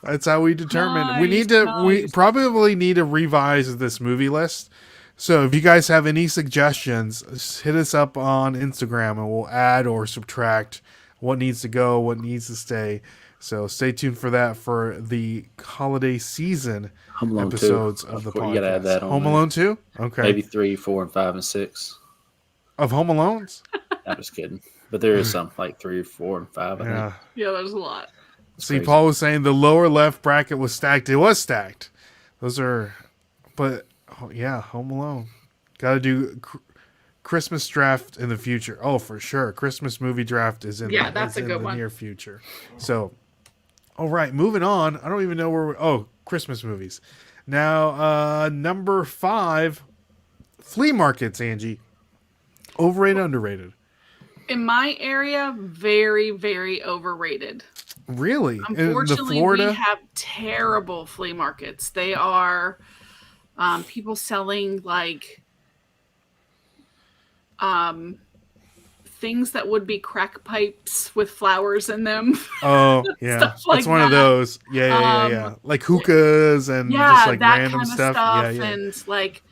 Speaker 2: That's how we determine. We
Speaker 1: Nice.
Speaker 2: probably need to revise this movie list. So if you guys have any suggestions, just hit us up on Instagram and we'll add or subtract what needs to go, what needs to stay. So stay tuned for that for the holiday season
Speaker 3: Home Alone 2.
Speaker 2: episodes of the
Speaker 3: course,
Speaker 2: podcast.
Speaker 3: you gotta add that on
Speaker 2: Home
Speaker 3: there.
Speaker 2: Alone 2? Okay.
Speaker 3: Maybe 3, 4, and 5, and 6.
Speaker 2: Of Home Alones?
Speaker 3: I'm just kidding. But there is some like 3, 4, and 5. I
Speaker 2: Yeah.
Speaker 3: think.
Speaker 1: Yeah, there's a lot.
Speaker 2: See,
Speaker 3: crazy.
Speaker 2: Paul was saying the lower left bracket was stacked. It was stacked. Those are, but yeah, Home Alone. Got to do Christmas draft in the future. Oh, for sure. Christmas movie draft is in.
Speaker 1: That's a good
Speaker 2: the
Speaker 1: one.
Speaker 2: near future. So, all right, moving on. I don't even know where. Christmas movies. Now, number 5, flea markets. Angie, overrated, underrated.
Speaker 1: In my area, very, very overrated.
Speaker 2: Really? In the
Speaker 1: Unfortunately,
Speaker 2: Florida?
Speaker 1: we have terrible flea markets. They are people selling like things that would be crack pipes with flowers in them.
Speaker 2: Oh, yeah.
Speaker 1: Stuff like
Speaker 2: It's one of
Speaker 1: that.
Speaker 2: those. Yeah. Like hookahs and just
Speaker 1: Yeah,
Speaker 2: like
Speaker 1: that
Speaker 2: random
Speaker 1: kind of
Speaker 2: stuff.
Speaker 1: stuff,
Speaker 2: Yeah.
Speaker 1: and like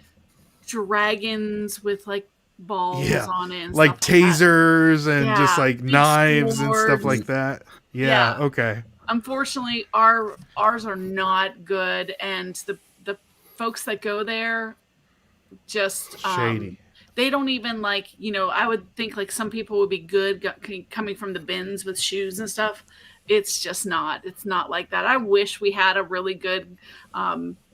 Speaker 1: dragons with like balls
Speaker 2: Yeah.
Speaker 1: on it and
Speaker 2: Like
Speaker 1: stuff like that.
Speaker 2: tasers and just
Speaker 1: Yeah,
Speaker 2: like
Speaker 1: big
Speaker 2: knives and stuff
Speaker 1: swords.
Speaker 2: like that.
Speaker 1: Yeah.
Speaker 2: Okay.
Speaker 1: Unfortunately, ours are not good, and the folks that go there just
Speaker 2: Shady.
Speaker 1: they don't even like, I would think like some people would be good coming from the bins with shoes and stuff. It's just not. It's not like that. I wish we had a really good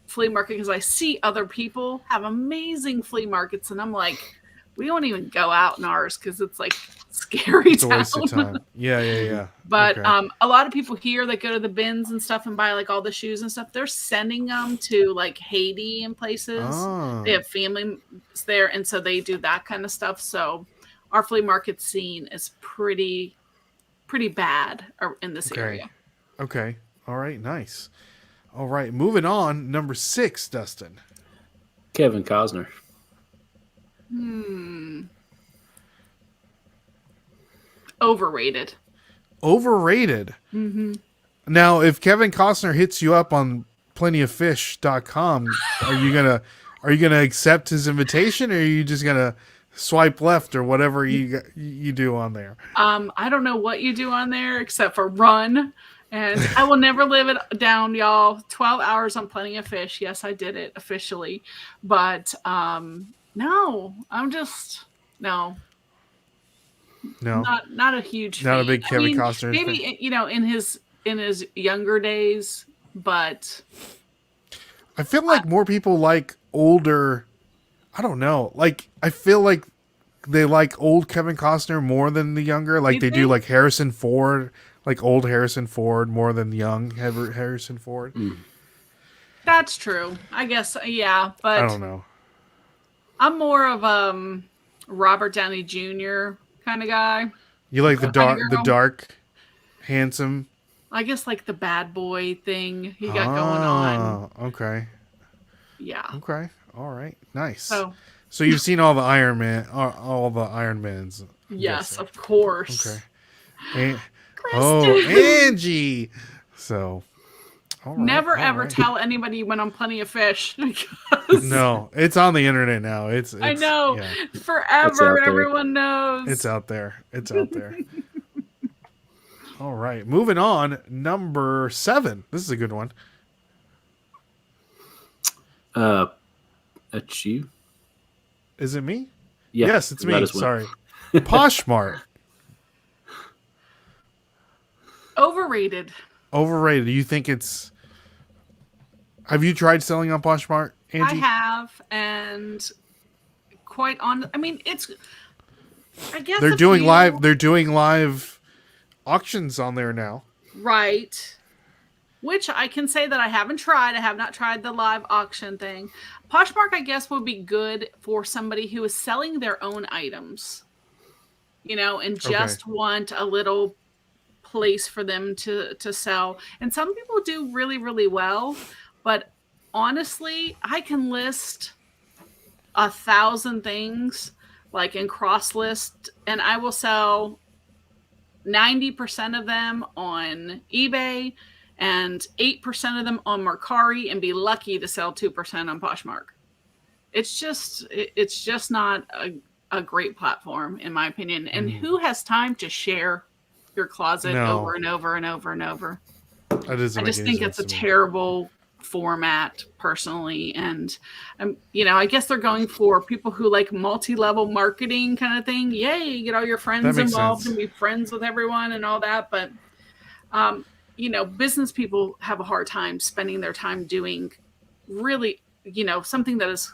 Speaker 1: flea market, because I see other people have amazing flea markets, and I'm like, we don't even go out in ours because it's like scary.
Speaker 2: It's a waste of time. Yeah.
Speaker 1: But
Speaker 2: Okay.
Speaker 1: a lot of people here that go to the bins and stuff and buy like all the shoes and stuff, they're sending them to like Haiti and places.
Speaker 2: Oh.
Speaker 1: They have family there, and so they do that kind of stuff. So our flea market scene is pretty bad in this area.
Speaker 2: Okay. All right. Nice. All right. Moving on. Number 6, Dustin.
Speaker 3: Kevin Costner.
Speaker 1: Overrated.
Speaker 2: Overrated.
Speaker 1: Mm-hmm.
Speaker 2: Now, if Kevin Costner hits you up on plentyoffish.com, are you gonna accept his invitation, or are you just gonna swipe left or whatever you do on there?
Speaker 1: I don't know what you do on there except for run. And I will never live it down, y'all. 12 hours on Plenty of Fish. Yes, I did it officially. But no, I'm just no.
Speaker 2: No,
Speaker 1: Not a huge
Speaker 2: not a
Speaker 1: fan.
Speaker 2: big Kevin Costner
Speaker 1: maybe
Speaker 2: fan.
Speaker 1: in his younger days, but
Speaker 2: I feel like more people like older. I don't know. Like, I feel like they like old Kevin Costner more than the younger. Like, they do like Harrison Ford, like old Harrison Ford more than young Harrison Ford.
Speaker 1: that's true. I guess, yeah. But
Speaker 2: I don't know.
Speaker 1: I'm more of Robert Downey Jr. kind of guy.
Speaker 2: You like the dark, handsome.
Speaker 1: I guess like the bad boy thing he got going on.
Speaker 2: Okay.
Speaker 1: Yeah.
Speaker 2: Okay. All right. Nice.
Speaker 1: So
Speaker 2: you've seen all the Iron Man, all the Iron Mans.
Speaker 1: Yes, of course.
Speaker 2: Okay.
Speaker 1: Kristen.
Speaker 2: Angie. So. All right,
Speaker 1: Never ever tell anybody you went on Plenty of Fish.
Speaker 2: No, it's on the internet now. It's
Speaker 1: I know.
Speaker 2: Yeah.
Speaker 1: Forever, everyone knows.
Speaker 2: It's out there. All right. Moving on. Number 7. This is a good one.
Speaker 3: That's you?
Speaker 2: Is it me?
Speaker 3: Yeah,
Speaker 2: yes, it's me. Sorry. Poshmark.
Speaker 1: Overrated.
Speaker 2: Overrated. You think it's... Have you tried selling on Poshmark, Angie?
Speaker 1: I have, and quite honest, I mean, it's... I guess
Speaker 2: they're doing live auctions on there now.
Speaker 1: Right. Which I can say that I haven't tried. I have not tried the live auction thing. Poshmark, I guess, would be good for somebody who is selling their own items, and just want a little place for them to sell. And some people do really, really well. But honestly, I can list 1,000 things, like in cross list, and I will sell 90% of them on eBay and 8% of them on Mercari, and be lucky to sell 2% on Poshmark. It's just not a great platform, in my opinion. And who has time to share your closet over and over and over and over? I just think it's a terrible format, personally. And I guess they're going for people who like multi-level marketing kind of thing. Yay, get all your friends involved and be friends with everyone and all that. But business people have a hard time spending their time doing really something that is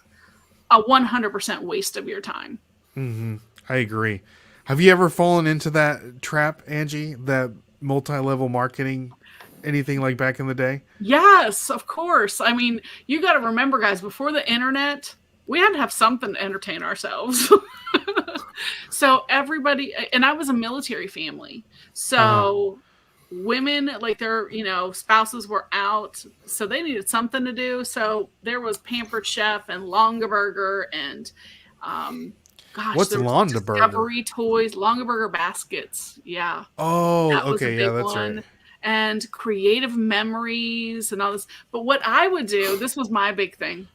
Speaker 1: a 100% waste of your time.
Speaker 2: I agree. Have you ever fallen into that trap, Angie, that multi-level marketing, anything like back in the day?
Speaker 1: Yes, of course. I mean, you got to remember, guys, before the internet, we had to have something to entertain ourselves. So everybody, and I was a military family. So women, like their, spouses were out, so they needed something to do. So there was Pampered Chef and Longaberger and Gosh,
Speaker 2: What's
Speaker 1: there was
Speaker 2: Longaberger?
Speaker 1: Discovery Toys, Longaberger baskets. Yeah.
Speaker 2: Oh,
Speaker 1: That was a
Speaker 2: okay,
Speaker 1: big
Speaker 2: yeah, that's
Speaker 1: one.
Speaker 2: right.
Speaker 1: And Creative Memories and all this. But what I would do, this was my big thing.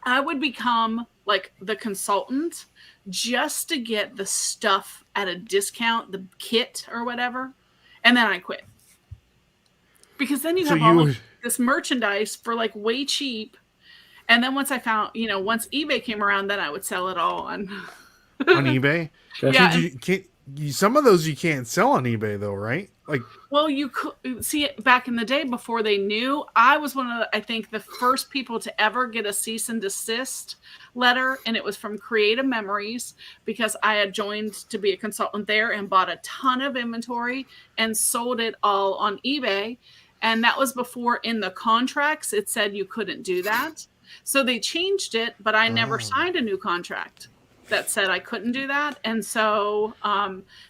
Speaker 1: I would become like the consultant just to get the stuff at a discount, the kit or whatever, and then I quit. Because then you
Speaker 2: So
Speaker 1: have all of
Speaker 2: you
Speaker 1: this merchandise for like way cheap. And then once I found, once eBay came around, then I would sell it all on.
Speaker 2: on eBay?
Speaker 1: Yeah,
Speaker 2: Can't you can't you, some of those you can't sell on eBay though, right? Like,
Speaker 1: well, you could see it back in the day before they knew. I was one of I think the first people to ever get a cease and desist letter, and it was from Creative Memories because I had joined to be a consultant there and bought a ton of inventory and sold it all on eBay. And that was before in the contracts it said you couldn't do that. So they changed it, but I never signed a new contract that said I couldn't do that. And so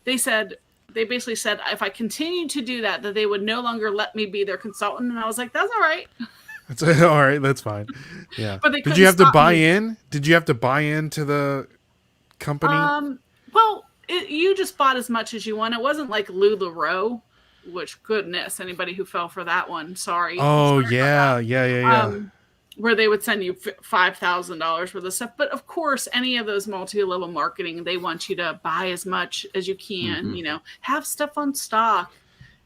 Speaker 1: they basically said if I continued to do that, that they would no longer let me be their consultant. And I was like, that's all right.
Speaker 2: it's all right, that's fine. Yeah.
Speaker 1: But they
Speaker 2: Did you have to
Speaker 1: stop
Speaker 2: buy
Speaker 1: me.
Speaker 2: in? Did you have to buy into the company?
Speaker 1: Well, you just bought as much as you want. It wasn't like LuLaRoe, which goodness, anybody who fell for that one, sorry.
Speaker 2: Oh,
Speaker 1: Sorry
Speaker 2: yeah, yeah.
Speaker 1: where they would send you $5,000 worth of stuff. But of course, any of those multi-level marketing, they want you to buy as much as you can, have stuff on stock.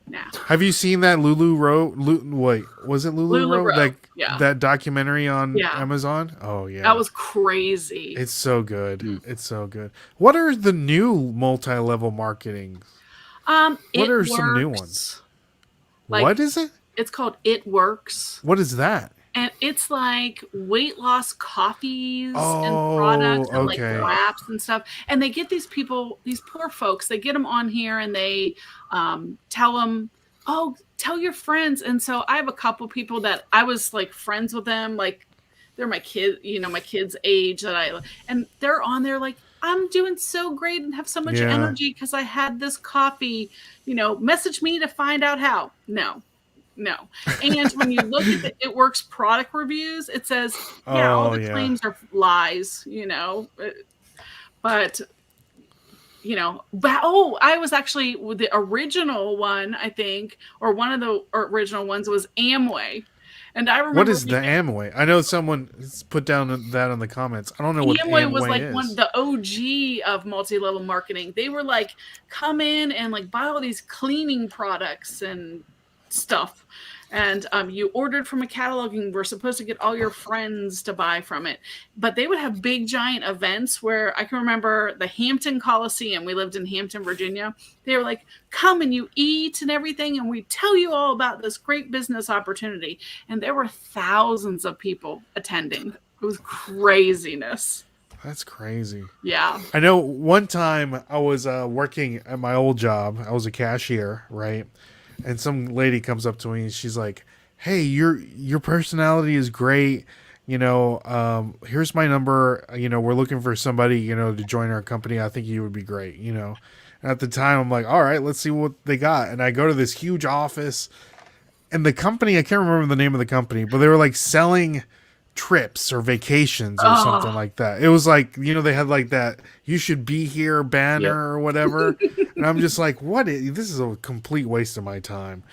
Speaker 1: Now,
Speaker 2: Have you seen that wait, was it LuLaRoe?
Speaker 1: LuLaRoe, yeah.
Speaker 2: That documentary on
Speaker 1: Yeah.
Speaker 2: Amazon? Oh, yeah.
Speaker 1: That was crazy.
Speaker 2: It's so good. It's so good. What are the new multi-level marketing? What are some new ones?
Speaker 1: Like,
Speaker 2: what is it?
Speaker 1: It's called It Works.
Speaker 2: What is that?
Speaker 1: And it's like weight loss coffees and
Speaker 2: Oh,
Speaker 1: products and like
Speaker 2: okay.
Speaker 1: wraps and stuff. And they get these people, these poor folks, they get them on here and they tell them, oh, tell your friends. And so I have a couple people that I was like friends with them. Like they're my kid, my kids' age and they're on there like, I'm doing so great and have so much energy because I had this coffee, message me to find out how. No. And when you look at the It Works product reviews, it says, all the claims are lies, but, I was actually the original one, I think, or one of the original ones was Amway. And I remember.
Speaker 2: What is the Amway? I know someone put down that in the comments. I don't know what Amway
Speaker 1: was like
Speaker 2: is.
Speaker 1: one of the OG of multi-level marketing. They were like, come in and like buy all these cleaning products and stuff. And you ordered from a catalog and were supposed to get all your friends to buy from it. But they would have big, giant events where I can remember the Hampton Coliseum. We lived in Hampton, Virginia. They were like, come and you eat and everything. And we tell you all about this great business opportunity. And there were thousands of people attending. It was craziness.
Speaker 2: That's crazy.
Speaker 1: Yeah.
Speaker 2: I know one time I was working at my old job. I was a cashier, right? And some lady comes up to me and she's like, hey, your personality is great. Here's my number. We're looking for somebody, to join our company. I think you would be great, And at the time I'm like, all right, let's see what they got. And I go to this huge office and the company, I can't remember the name of the company, but they were like selling trips or vacations or something like that. It was like, they had like that you should be here banner or whatever. And I'm just like, this is a complete waste of my time.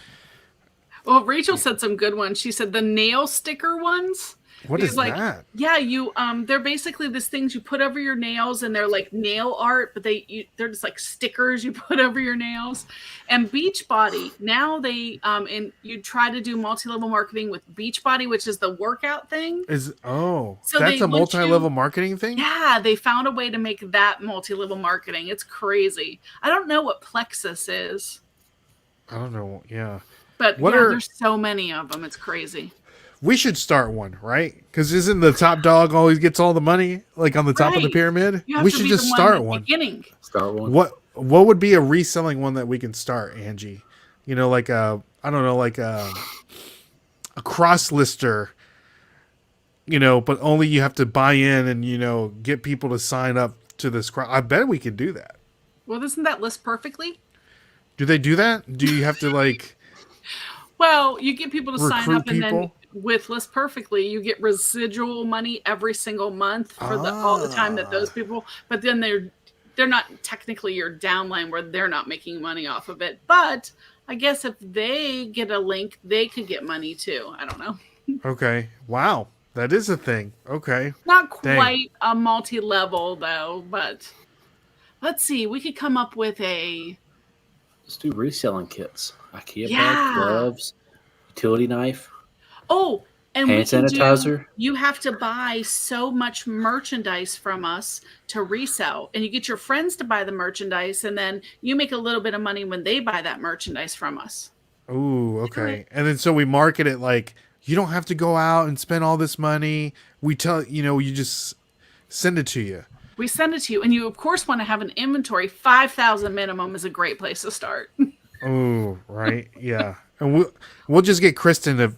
Speaker 1: Well, Rachel said some good ones. She said the nail sticker ones.
Speaker 2: What is that?
Speaker 1: Yeah, they're basically these things you put over your nails, and they're like nail art, but they're just like stickers you put over your nails. And Beachbody, now and you try to do multi-level marketing with Beachbody, which is the workout thing.
Speaker 2: So that's a multi-level marketing thing?
Speaker 1: Yeah, they found a way to make that multi-level marketing. It's crazy. I don't know what Plexus is.
Speaker 2: I don't know. Yeah.
Speaker 1: But there's so many of them. It's crazy.
Speaker 2: We should start one, right? Because isn't the top dog always gets all the money, like on the top of the pyramid? We should just start one.
Speaker 3: Start one.
Speaker 2: What would be a reselling one that we can start, Angie? Like a cross lister. But only you have to buy in and get people to sign up to this. I bet we could do that.
Speaker 1: Well, doesn't that list perfectly?
Speaker 2: Do they do that? Do you have to like?
Speaker 1: Well, you get people to sign up, and then with List Perfectly, you get residual money every single month for all the time that those people, but then they're not technically your downline where they're not making money off of it. But I guess if they get a link, they could get money too. I don't know.
Speaker 2: Okay. Wow. That is a thing. Okay.
Speaker 1: Not
Speaker 2: Dang.
Speaker 1: quite a multi-level though, but let's see. We could come up with a
Speaker 3: Let's do reselling kits. IKEA
Speaker 1: Yeah.
Speaker 3: bag, gloves, utility knife,
Speaker 1: and
Speaker 3: hand
Speaker 1: we can
Speaker 3: sanitizer.
Speaker 1: you have to buy so much merchandise from us to resell, and you get your friends to buy the merchandise, and then you make a little bit of money when they buy that merchandise from us.
Speaker 2: Ooh, okay. And then so we market it like you don't have to go out and spend all this money. We tell you just send it to you.
Speaker 1: We send it to you, and you of course want to have an inventory. 5,000 minimum is a great place to start.
Speaker 2: Oh, right. Yeah. And we'll just get Kristen to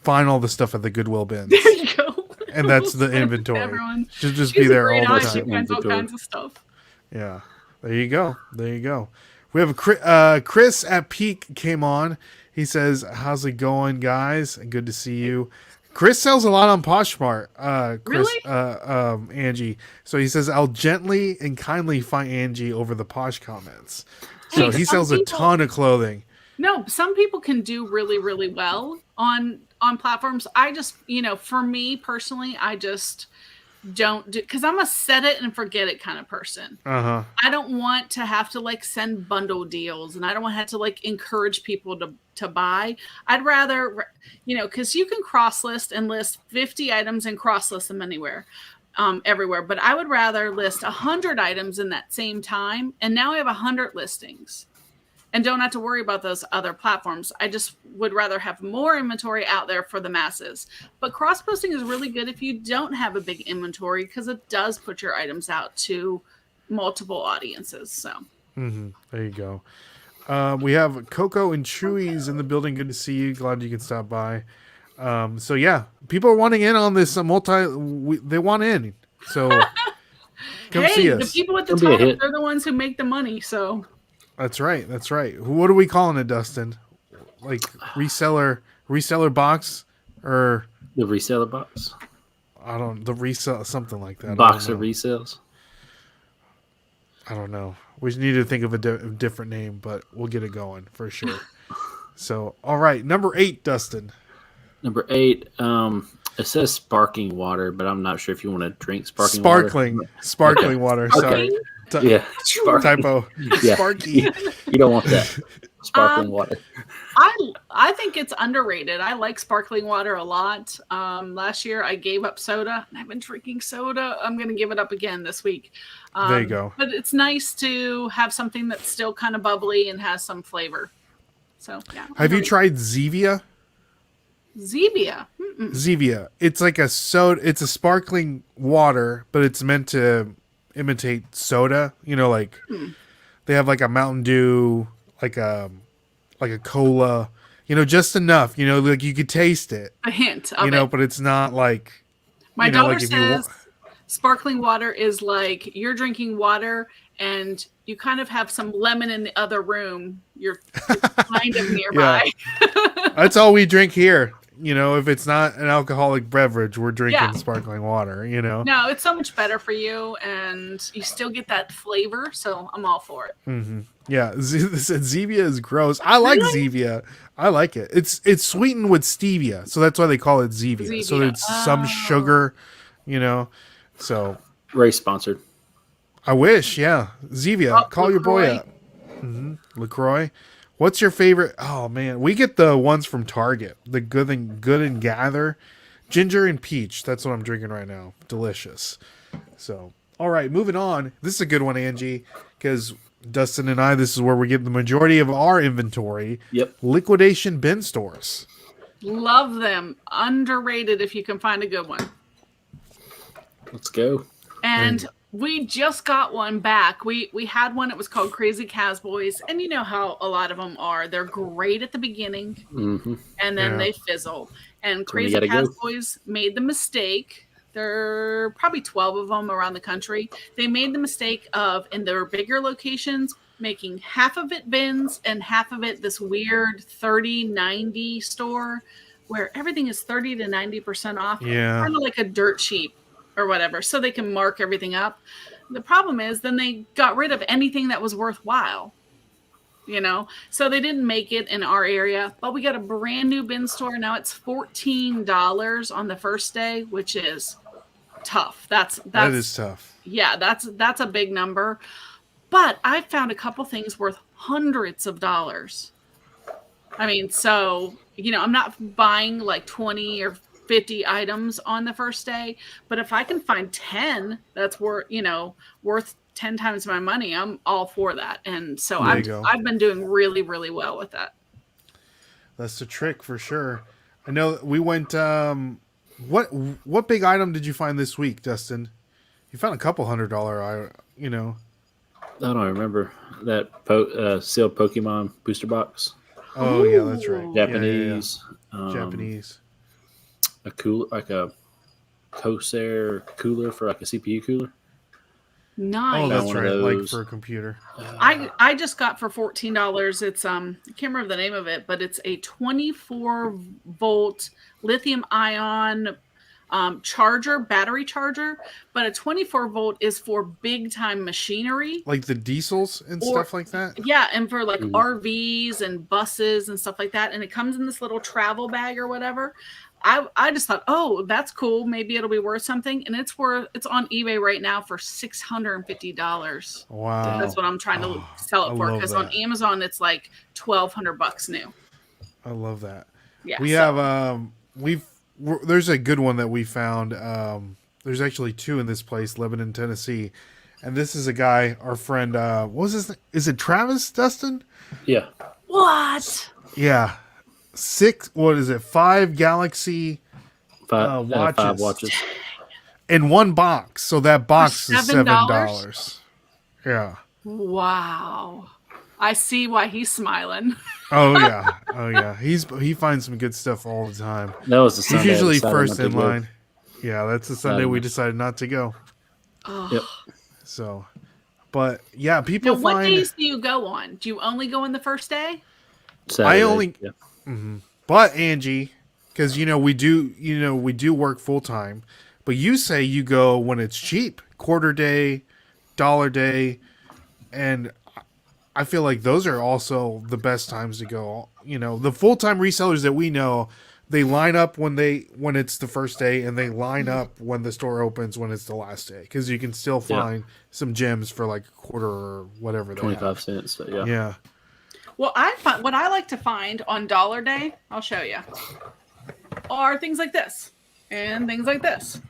Speaker 2: find all the stuff at the Goodwill bins.
Speaker 1: There you go.
Speaker 2: And that's the inventory.
Speaker 1: Everyone.
Speaker 2: She'll just
Speaker 1: She's
Speaker 2: be there
Speaker 1: a great
Speaker 2: all the
Speaker 1: eye. She
Speaker 2: time.
Speaker 1: finds all kinds of stuff.
Speaker 2: Yeah. There you go. There you go. We have Chris at Peak came on. He says, "How's it going, guys? Good to see you." Chris sells a lot on Poshmark. Chris,
Speaker 1: Really?
Speaker 2: Angie. So he says, "I'll gently and kindly fight Angie over the Posh comments." So
Speaker 1: Hey,
Speaker 2: he sells a ton of clothing.
Speaker 1: No, some people can do really, really well on platforms. I just, for me personally, I just don't do, because I'm a set it and forget it kind of person.
Speaker 2: Uh-huh.
Speaker 1: I don't want to have to send bundle deals, and I don't want to have to encourage people to buy. I'd rather, because you can cross list and list 50 items and cross list them everywhere. But I would rather list 100 items in that same time, and now I have 100 listings and don't have to worry about those other platforms. I just would rather have more inventory out there for the masses. But cross posting is really good if you don't have a big inventory, because it does put your items out to multiple audiences. So
Speaker 2: There you go. We have Coco and Chewy's in the building. Good to see you. Glad you can stop by. So yeah, people are wanting in on this they want in. So come see us.
Speaker 1: The people at the top, they're the ones who make the money. So
Speaker 2: that's right. That's right. What are we calling it, Dustin? Like reseller box, or
Speaker 3: the reseller box?
Speaker 2: The resell, something like that.
Speaker 3: Box of resells.
Speaker 2: I don't know. We need to think of a different name, but we'll get it going for sure. So, all right, number 8, Dustin.
Speaker 3: Number 8, it says sparkling water, but I'm not sure if you want to drink sparkling water. Sorry. Yeah,
Speaker 2: typo.
Speaker 3: Yeah.
Speaker 2: Sparky.
Speaker 3: You don't want that sparkling water.
Speaker 1: I think it's underrated. I like sparkling water a lot. Last year I gave up soda, and I've been drinking soda. I'm going to give it up again this week.
Speaker 2: There you go.
Speaker 1: But it's nice to have something that's still kind of bubbly and has some flavor. So yeah.
Speaker 2: Have you tried Zevia?
Speaker 1: Zevia.
Speaker 2: Zevia. It's like a soda. It's a sparkling water, but it's meant to imitate soda. They have like a Mountain Dew, like a cola. Just enough. Like you could taste it.
Speaker 1: A hint of it.
Speaker 2: But it's not like.
Speaker 1: My daughter says sparkling water is like you're drinking water and you kind of have some lemon in the other room. You're kind of nearby.
Speaker 2: Yeah. That's all we drink here. If it's not an alcoholic beverage, we're drinking sparkling water, No,
Speaker 1: it's so much better for you, and you still get that flavor, so I'm all for it.
Speaker 2: Mm-hmm. Yeah, Zevia is gross. I like Zevia. I like it. It's sweetened with stevia, so that's why they call it Zevia. So it's some sugar, so.
Speaker 3: Ray sponsored.
Speaker 2: I wish, yeah. Zevia, call your boy up. LaCroix. What's your favorite? Oh man, we get the ones from Target. The Good and Gather, ginger and peach. That's what I'm drinking right now. Delicious. So, all right, moving on. This is a good one, Angie, because Dustin and I, this is where we get the majority of our inventory.
Speaker 3: Yep.
Speaker 2: Liquidation bin stores.
Speaker 1: Love them. Underrated if you can find a good one.
Speaker 3: Let's go.
Speaker 1: And we just got one back. We had one. It was called Crazy Cowboys, and you know how a lot of them are. They're great at the beginning, and then they fizzle. And Crazy Cowboys made the mistake. There are probably 12 of them around the country. They made the mistake of, in their bigger locations, making half of it bins and half of it this weird 30-90 store. where everything is 30 to 90% off,
Speaker 2: Yeah.
Speaker 1: kind of like a dirt sheet or whatever, so they can mark everything up. The problem is then they got rid of anything that was worthwhile, so they didn't make it in our area. But we got a brand new bin store now. It's $14 on the first day, which is tough. That
Speaker 2: is tough.
Speaker 1: Yeah, that's a big number. But I found a couple things worth hundreds of dollars. I mean, so I'm not buying like 20 or 50 items on the first day, but if I can find 10 that's worth 10 times my money, I'm all for that. And so I've been doing really, really well with that.
Speaker 2: That's the trick for sure. I know we went, what big item did you find this week, Dustin? You found a couple $100,
Speaker 3: I don't remember that sealed Pokemon booster box.
Speaker 2: Oh yeah, that's right.
Speaker 3: Japanese.
Speaker 2: Yeah. Japanese.
Speaker 3: A cooler, like a Corsair cooler for like a CPU cooler.
Speaker 1: Nice.
Speaker 2: Oh, that's right. Like for a computer.
Speaker 1: I just got for $14. It's I can't remember the name of it, but it's a 24-volt lithium ion battery charger. But a 24-volt is for big time machinery,
Speaker 2: like the diesels and stuff like that.
Speaker 1: Yeah, and for like RVs and buses and stuff like that. And it comes in this little travel bag or whatever. I just thought, oh, that's cool. Maybe it'll be worth something. And it's on eBay right now for $650.
Speaker 2: Wow.
Speaker 1: That's what I'm trying to sell it for. Because on Amazon, it's like $1,200 new.
Speaker 2: I love that.
Speaker 1: Yeah.
Speaker 2: We have, there's a good one that we found. There's actually two in this place, Lebanon, Tennessee. And this is a guy, our friend, what was his name? Is it Travis, Dustin?
Speaker 3: Yeah.
Speaker 1: What?
Speaker 2: Yeah. 5 Galaxy watches.
Speaker 3: 5 watches
Speaker 2: in one box. So that box is $7. Yeah.
Speaker 1: Wow. I see why he's smiling.
Speaker 2: Oh yeah. He finds some good stuff all the time.
Speaker 3: That was the Sunday.
Speaker 2: He's usually first in line. Yeah, that's the Sunday we decided not to go.
Speaker 1: Oh.
Speaker 3: Yep.
Speaker 2: So, but yeah, people
Speaker 1: now, what days do you go on? Do you only go on the first day?
Speaker 3: Saturday,
Speaker 2: Yeah. Mm-hmm. But Angie, because we do work full time, but you say you go when it's cheap, quarter day, dollar day, and I feel like those are also the best times to go. The full time resellers that we know, they line up when it's the first day, and they line up when the store opens when it's the last day, because you can still find some gems for like a quarter or whatever.
Speaker 3: 25 cents. Yeah.
Speaker 2: Yeah.
Speaker 1: Well, what I like to find on Dollar Day, I'll show you, are things like this and things like this.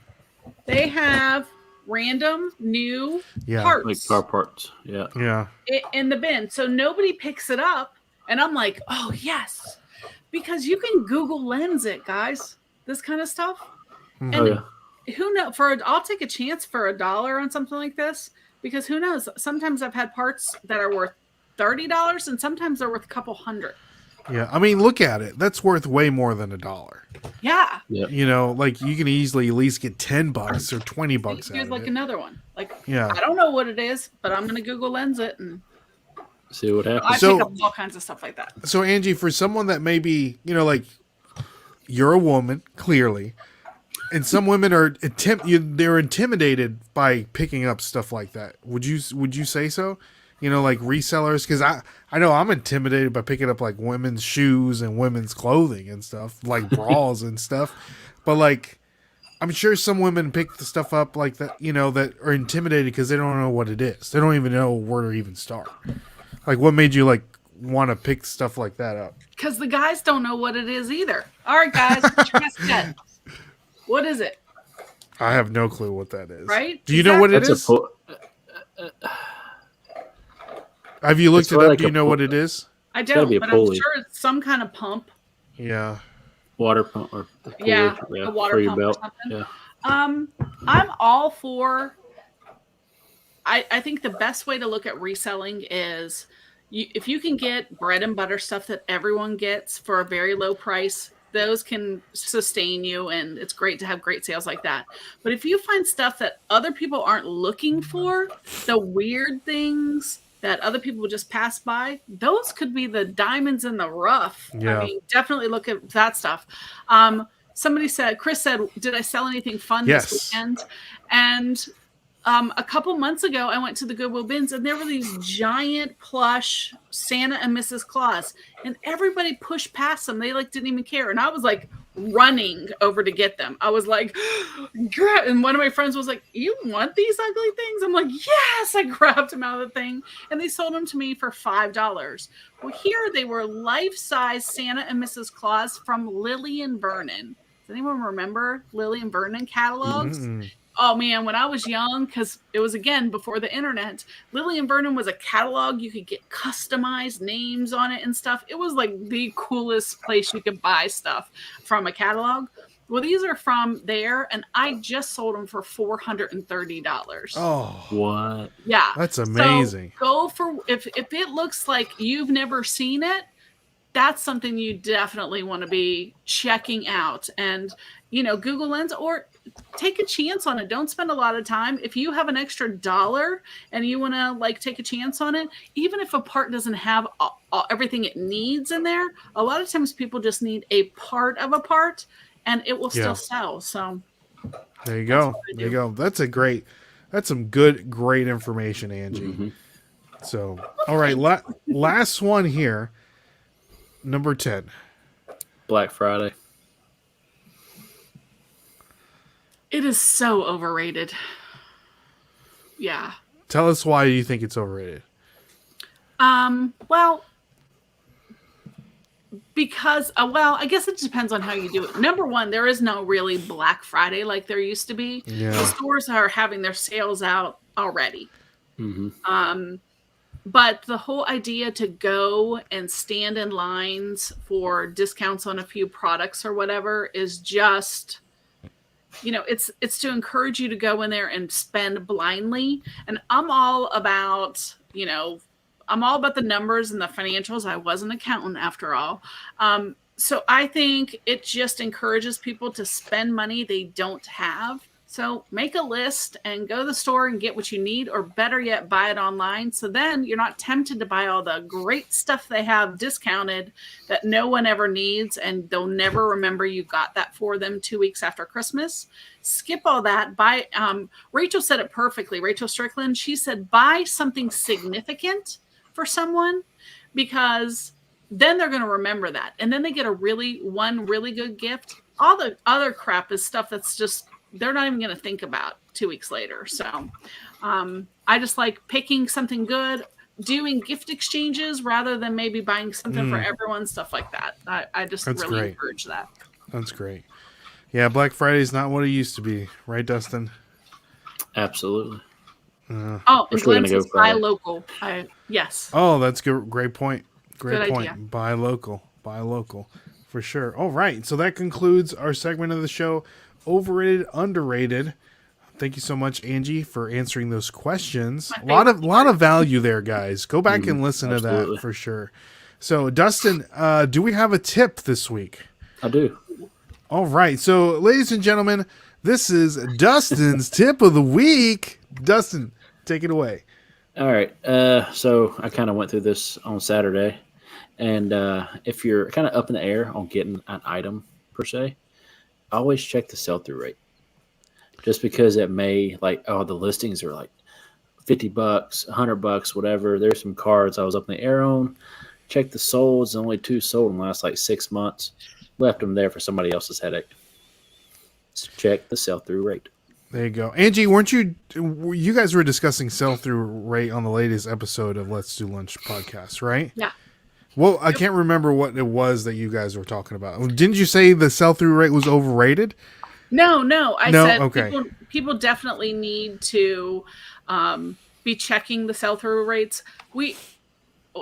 Speaker 1: They have random new parts.
Speaker 3: Like car parts. Yeah.
Speaker 2: Yeah.
Speaker 1: In the bin. So nobody picks it up. And I'm like, oh, yes. Because you can Google Lens it, guys. This kind of stuff. And who knows? I'll take a chance for $1 on something like this. Because who knows? Sometimes I've had parts that are worth $30 and sometimes they're worth a couple $100.
Speaker 2: Yeah, I mean, look at it. That's worth way more than $1.
Speaker 1: Yeah.
Speaker 2: Like you can easily at least get $10 or $20
Speaker 1: Here's like another one. Like,
Speaker 2: yeah,
Speaker 1: I don't know what it is, but I'm gonna Google Lens it and
Speaker 3: see what happens.
Speaker 1: I pick up all kinds of stuff like that.
Speaker 2: So Angie, for someone that maybe like you're a woman, clearly, and some women are they're intimidated by picking up stuff like that. Would you say so? Like resellers, because I know I'm intimidated by picking up like women's shoes and women's clothing and stuff, like bras and stuff. But like, I'm sure some women pick the stuff up like that, that are intimidated because they don't know what it is. They don't even know where to even start. Like, what made you like want to pick stuff like that up?
Speaker 1: Because the guys don't know what it is either. All right, guys, what is it?
Speaker 2: I have no clue what that is.
Speaker 1: Right?
Speaker 2: Do you know what it is? Have you looked it up? Do you know what it is?
Speaker 1: I don't, but I'm sure it's some kind of pump.
Speaker 2: Yeah.
Speaker 3: Water pump or
Speaker 1: a water pump or something.
Speaker 3: Yeah.
Speaker 1: I'm all for. I think the best way to look at reselling is if you can get bread and butter stuff that everyone gets for a very low price, those can sustain you, and it's great to have great sales like that. But if you find stuff that other people aren't looking for, the weird things that other people would just pass by, those could be the diamonds in the rough.
Speaker 2: Yeah.
Speaker 1: I mean, definitely look at that stuff. Somebody said, Chris said, did I sell anything fun this weekend? And a couple months ago, I went to the Goodwill bins, and there were these giant plush Santa and Mrs. Claus, and everybody pushed past them. They didn't even care, and I was running over to get them. I was like, and one of my friends was like, "You want these ugly things?" I'm like, "Yes!" I grabbed them out of the thing, and they sold them to me for $5. Well, here they were life-size Santa and Mrs. Claus from Lily and Vernon. Does anyone remember Lily and Vernon catalogs?
Speaker 2: Mm-hmm.
Speaker 1: Oh man, when I was young, because it was again before the internet, Lily and Vernon was a catalog. You could get customized names on it and stuff. It was the coolest place you could buy stuff from a catalog. Well, these are from there, and I just sold them for $430.
Speaker 2: Oh,
Speaker 3: what?
Speaker 1: Yeah,
Speaker 2: that's amazing.
Speaker 1: So go for if it looks like you've never seen it. That's something you definitely want to be checking out, and Google Lens, or take a chance on it. Don't spend a lot of time. If you have an extra $1 and you want to take a chance on it, even if a part doesn't have everything it needs in there, a lot of times people just need a part of a part, and it will still sell. So
Speaker 2: there you go. There you go. That's some great information, Angie.
Speaker 3: Mm-hmm.
Speaker 2: So, all right, last one here. Number 10.
Speaker 3: Black Friday.
Speaker 1: It is so overrated. Yeah.
Speaker 2: Tell us why you think it's overrated.
Speaker 1: Well, because, I guess it depends on how you do it. Number one, there is no really Black Friday like there used to be.
Speaker 2: Yeah.
Speaker 1: The stores are having their sales out already.
Speaker 3: Mm-hmm.
Speaker 1: But the whole idea to go and stand in lines for discounts on a few products or whatever is just, it's to encourage you to go in there and spend blindly. And I'm all about the numbers and the financials. I was an accountant after all. So I think it just encourages people to spend money they don't have. So make a list and go to the store and get what you need, or better yet, buy it online. So then you're not tempted to buy all the great stuff they have discounted that no one ever needs, and they'll never remember you got that for them 2 weeks after Christmas. Skip all that. Buy. Rachel said it perfectly. Rachel Strickland, she said, buy something significant for someone, because then they're going to remember that. And then they get one really good gift. All the other crap is stuff that's just, they're not even going to think about 2 weeks later. So I just like picking something good, doing gift exchanges rather than maybe buying something for everyone, stuff like that. I just
Speaker 2: That's
Speaker 1: really
Speaker 2: great.
Speaker 1: encourage that.
Speaker 2: That's great. Yeah, Black Friday is not what it used to be. Right, Dustin?
Speaker 3: Absolutely.
Speaker 1: And Glenn says buy local. Yes.
Speaker 2: Oh, that's good. Great point.
Speaker 1: Good
Speaker 2: point.
Speaker 1: Idea.
Speaker 2: Buy local. For sure. All right. So that concludes our segment of the show. Overrated, underrated. Thank you so much, Angie, for answering those questions. A lot of value there, guys. Go back and listen to that for sure. So, Dustin, do we have a tip this week?
Speaker 3: I do.
Speaker 2: All right. So, ladies and gentlemen, this is Dustin's tip of the week. Dustin, take it away.
Speaker 3: All right. So I kind of went through this on Saturday, and if you're kind of up in the air on getting an item per se, always check the sell-through rate. Just because it may the listings are like $50, $100, whatever. There's some cards I was up in the air on. Check the solds. Only 2 sold in the last 6 months. Left them there for somebody else's headache. So check the sell-through rate.
Speaker 2: There you go. Angie, you guys were discussing sell-through rate on the latest episode of Let's Do Lunch podcast, right?
Speaker 1: Yeah.
Speaker 2: Well, I can't remember what it was that you guys were talking about. Didn't you say the sell-through rate was overrated?
Speaker 1: No. I said
Speaker 2: okay.
Speaker 1: People definitely need to be checking the sell-through rates.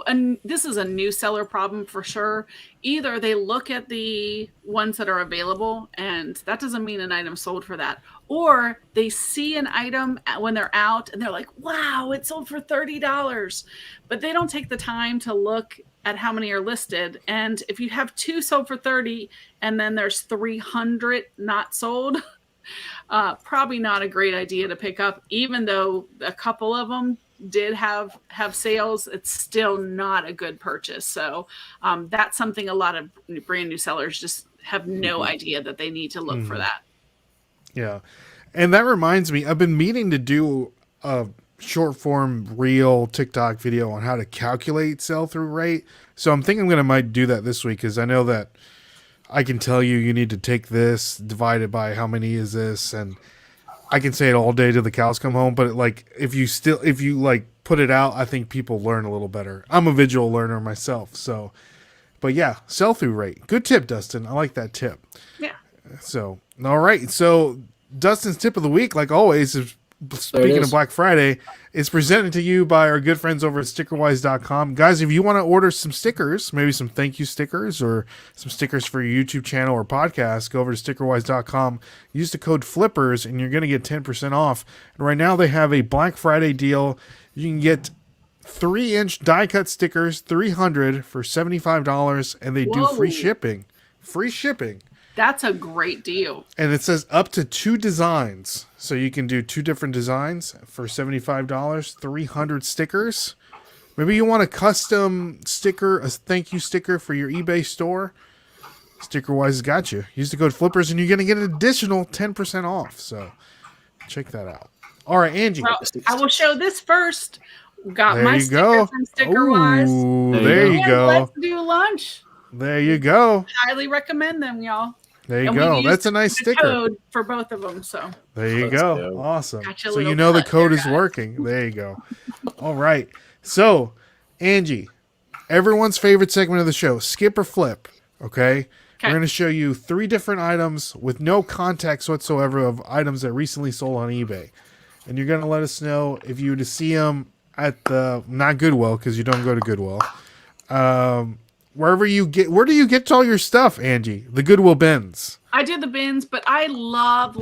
Speaker 1: And this is a new seller problem for sure. Either they look at the ones that are available, and that doesn't mean an item sold for that. Or they see an item when they're out and they're like, wow, it sold for $30. But they don't take the time to look at how many are listed. And if you have 2 sold for 30 and then there's 300 not sold, probably not a great idea to pick up, even though a couple of them did have sales, it's still not a good purchase. So that's something a lot of brand new sellers just have no idea that they need to look for that.
Speaker 2: Yeah. And that reminds me, I've been meaning to do a short form reel TikTok video on how to calculate sell through rate. So I'm thinking might do that this week, because I know that I can tell you need to take this divided by how many is this, and I can say it all day till the cows come home. But like, if you put it out, I think people learn a little better. I'm a visual learner myself, so. But yeah, sell through rate. Good tip, Dustin. I like that tip.
Speaker 1: Yeah.
Speaker 2: So all right. So Dustin's tip of the week, like always, is speaking of Black Friday, is presented to you by our good friends over at stickerwise.com. Guys, if you want to order some stickers, maybe some thank you stickers or some stickers for your YouTube channel or podcast, go over to stickerwise.com. Use the code FLIPPERS and you're going to get 10% off. And right now they have a Black Friday deal. You can get 3-inch die cut stickers, 300 for $75, and they do free shipping. Free shipping.
Speaker 1: That's a great deal.
Speaker 2: And it says up to 2 designs. So you can do 2 different designs for $75, 300 stickers. Maybe you want a custom sticker, a thank you sticker for your eBay store. StickerWise has got you. Use the code FLIPPERS and you're going to get an additional 10% off. So check that out. All right, Angie.
Speaker 1: Well, I will show this first. Got
Speaker 2: there
Speaker 1: my
Speaker 2: you
Speaker 1: sticker
Speaker 2: go.
Speaker 1: from StickerWise.
Speaker 2: Ooh, there you go.
Speaker 1: Let's do lunch.
Speaker 2: There you go.
Speaker 1: Highly recommend them, y'all.
Speaker 2: There you go. That's a nice sticker.
Speaker 1: Code for both of them. So
Speaker 2: there you go. Awesome. So you know the code is working. There you go. All right. So Angie, everyone's favorite segment of the show, skip or flip. Okay. We're going to show you 3 different items with no context whatsoever of items that recently sold on eBay. And you're going to let us know if you were to see them at the, not Goodwill, because you don't go to Goodwill. Where do you get all your stuff, Angie? The Goodwill bins.
Speaker 1: I do the bins, but I love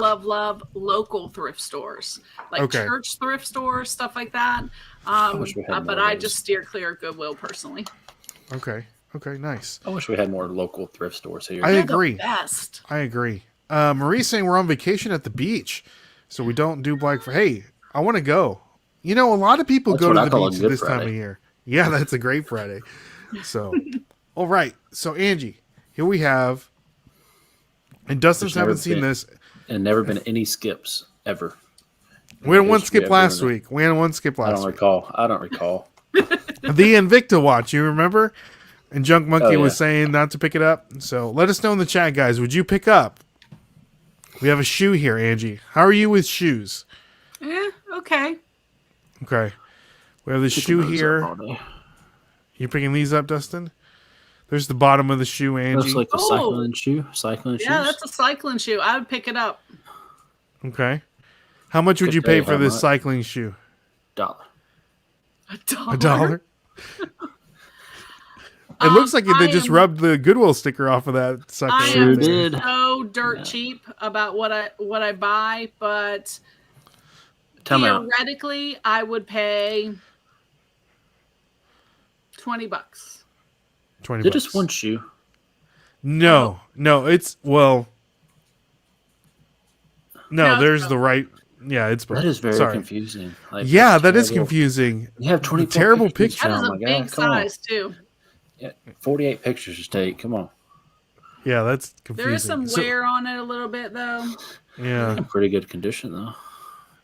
Speaker 1: local thrift stores, like church thrift stores, stuff like that. But I just steer clear of Goodwill personally.
Speaker 2: Okay, nice.
Speaker 3: I wish we had more local thrift stores here.
Speaker 2: I agree.
Speaker 1: Best.
Speaker 2: I agree. Marie's saying we're on vacation at the beach, so we don't do Black Friday. Hey, I want to go. You know, a lot of people go to the beach this time of year. Yeah, that's a great Friday. So... All right, so Angie, here we have, and Dustin's haven't seen this.
Speaker 3: And never been any skips, ever.
Speaker 2: We had one skip last week. I don't
Speaker 3: recall.
Speaker 2: The Invicta watch, you remember? And Junk Monkey was saying not to pick it up. So let us know in the chat, guys. Would you pick up? We have a shoe here, Angie. How are you with shoes?
Speaker 1: Okay.
Speaker 2: Okay. We have the shoe here. You picking these up, Dustin? There's the bottom of the shoe, Angie.
Speaker 3: Looks like a cycling shoe. Cycling shoes.
Speaker 1: Yeah, that's a cycling shoe. I would pick it up.
Speaker 2: Okay. How much would you pay for this cycling shoe?
Speaker 3: $1.
Speaker 2: $1? It looks like they just rubbed the Goodwill sticker off of that sucker.
Speaker 1: I am so dirt cheap about what I buy, but theoretically, I would pay $20.
Speaker 3: $20. Is it just one shoe?
Speaker 2: No, it's no, there's the right. Yeah, it's
Speaker 3: that is very confusing.
Speaker 2: Like, yeah, that is confusing.
Speaker 3: You have 20
Speaker 2: terrible pictures.
Speaker 1: That is a big size too.
Speaker 3: Yeah, 48 pictures to take. Come on.
Speaker 2: Yeah, that's confusing.
Speaker 1: There is some wear on it a little bit though.
Speaker 2: Yeah,
Speaker 3: in pretty good condition though.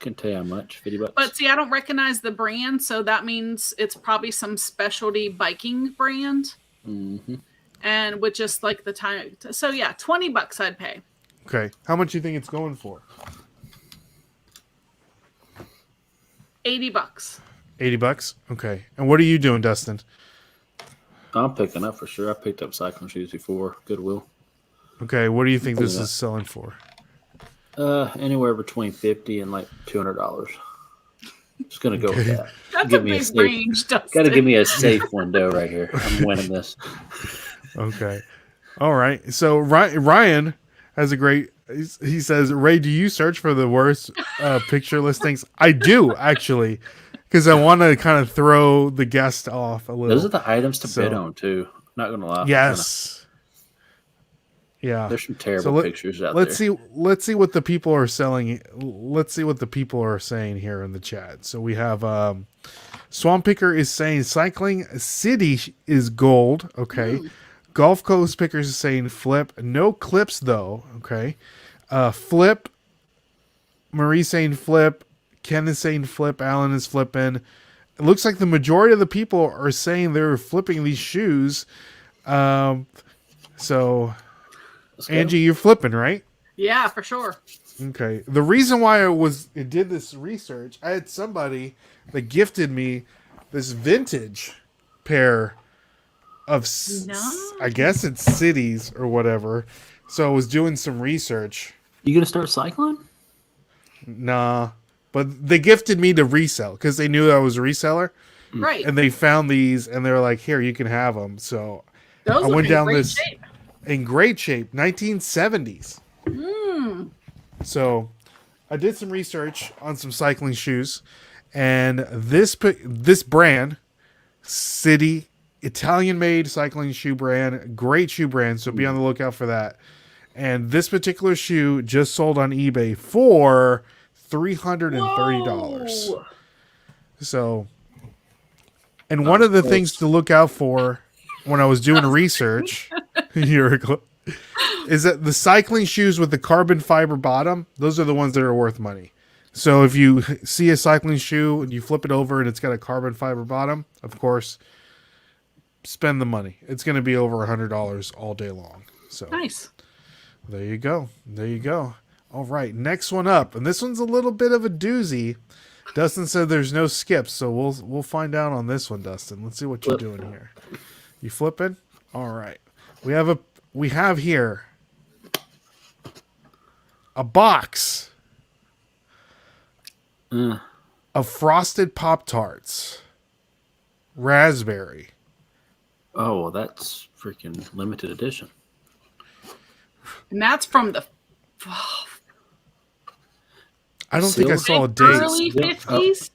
Speaker 3: Couldn't tell you how much. $50.
Speaker 1: But see, I don't recognize the brand, so that means it's probably some specialty biking brand.
Speaker 3: Mm-hmm.
Speaker 1: And with just like the time, so yeah, $20 I'd pay.
Speaker 2: Okay, how much do you think it's going for?
Speaker 1: $80.
Speaker 2: $80. Okay, and what are you doing, Dustin?
Speaker 3: I'm picking up for sure. I picked up cycling shoes before Goodwill.
Speaker 2: Okay, what do you think this is selling for?
Speaker 3: Anywhere between $50 and like $200. Just gonna go with that.
Speaker 1: That's a big range.
Speaker 3: Got to give me a safe window right here. I'm winning this.
Speaker 2: Okay, all right. So Ryan has a great. He says, "Ray, do you search for the worst picture listings?" I do actually, because I want to kind of throw the guest off a little.
Speaker 3: Those are the items to bid on too. Not gonna lie.
Speaker 2: Yes. Yeah,
Speaker 3: there's some terrible pictures out
Speaker 2: there. Let's see what the people are selling. Let's see what the people are saying here in the chat. So we have Swamp Picker is saying Cycling City is gold. Okay. Gulf Coast Pickers is saying flip. No clips though. Okay. Flip. Marie saying flip. Ken is saying flip. Alan is flipping. It looks like the majority of the people are saying they're flipping these shoes. So, Angie, you're flipping, right?
Speaker 1: Yeah, for sure.
Speaker 2: Okay. The reason why I did this research, I had somebody that gifted me this vintage pair of, I guess it's cities or whatever. So I was doing some research.
Speaker 3: You gonna start cycling?
Speaker 2: Nah, but they gifted me to resell because they knew I was a reseller,
Speaker 1: Right.
Speaker 2: and they found these and they were like, "Here, you can have them." So
Speaker 1: Those
Speaker 2: I
Speaker 1: look
Speaker 2: went
Speaker 1: in
Speaker 2: down
Speaker 1: great
Speaker 2: this
Speaker 1: shape.
Speaker 2: in great shape, 1970s. So I did some research on some cycling shoes, and this brand, City, Italian-made cycling shoe brand, great shoe brand. So be on the lookout for that. And this particular shoe just sold on eBay for $330.
Speaker 1: Whoa.
Speaker 2: So, and one of the things to look out for when I was doing research, is that the cycling shoes with the carbon fiber bottom, those are the ones that are worth money. So if you see a cycling shoe and you flip it over and it's got a carbon fiber bottom, of course, spend the money. It's going to be over $100 all day long. So
Speaker 1: Nice.
Speaker 2: there you go. There you go. All right, next one up, and this one's a little bit of a doozy. Dustin said there's no skips, so we'll find out on this one, Dustin. Let's see what you're doing here. You flipping? All right. We have here a box of frosted Pop-Tarts, raspberry.
Speaker 3: Oh, well, that's freaking limited edition.
Speaker 1: And that's from the
Speaker 2: I don't think I saw a date.
Speaker 1: early 50s.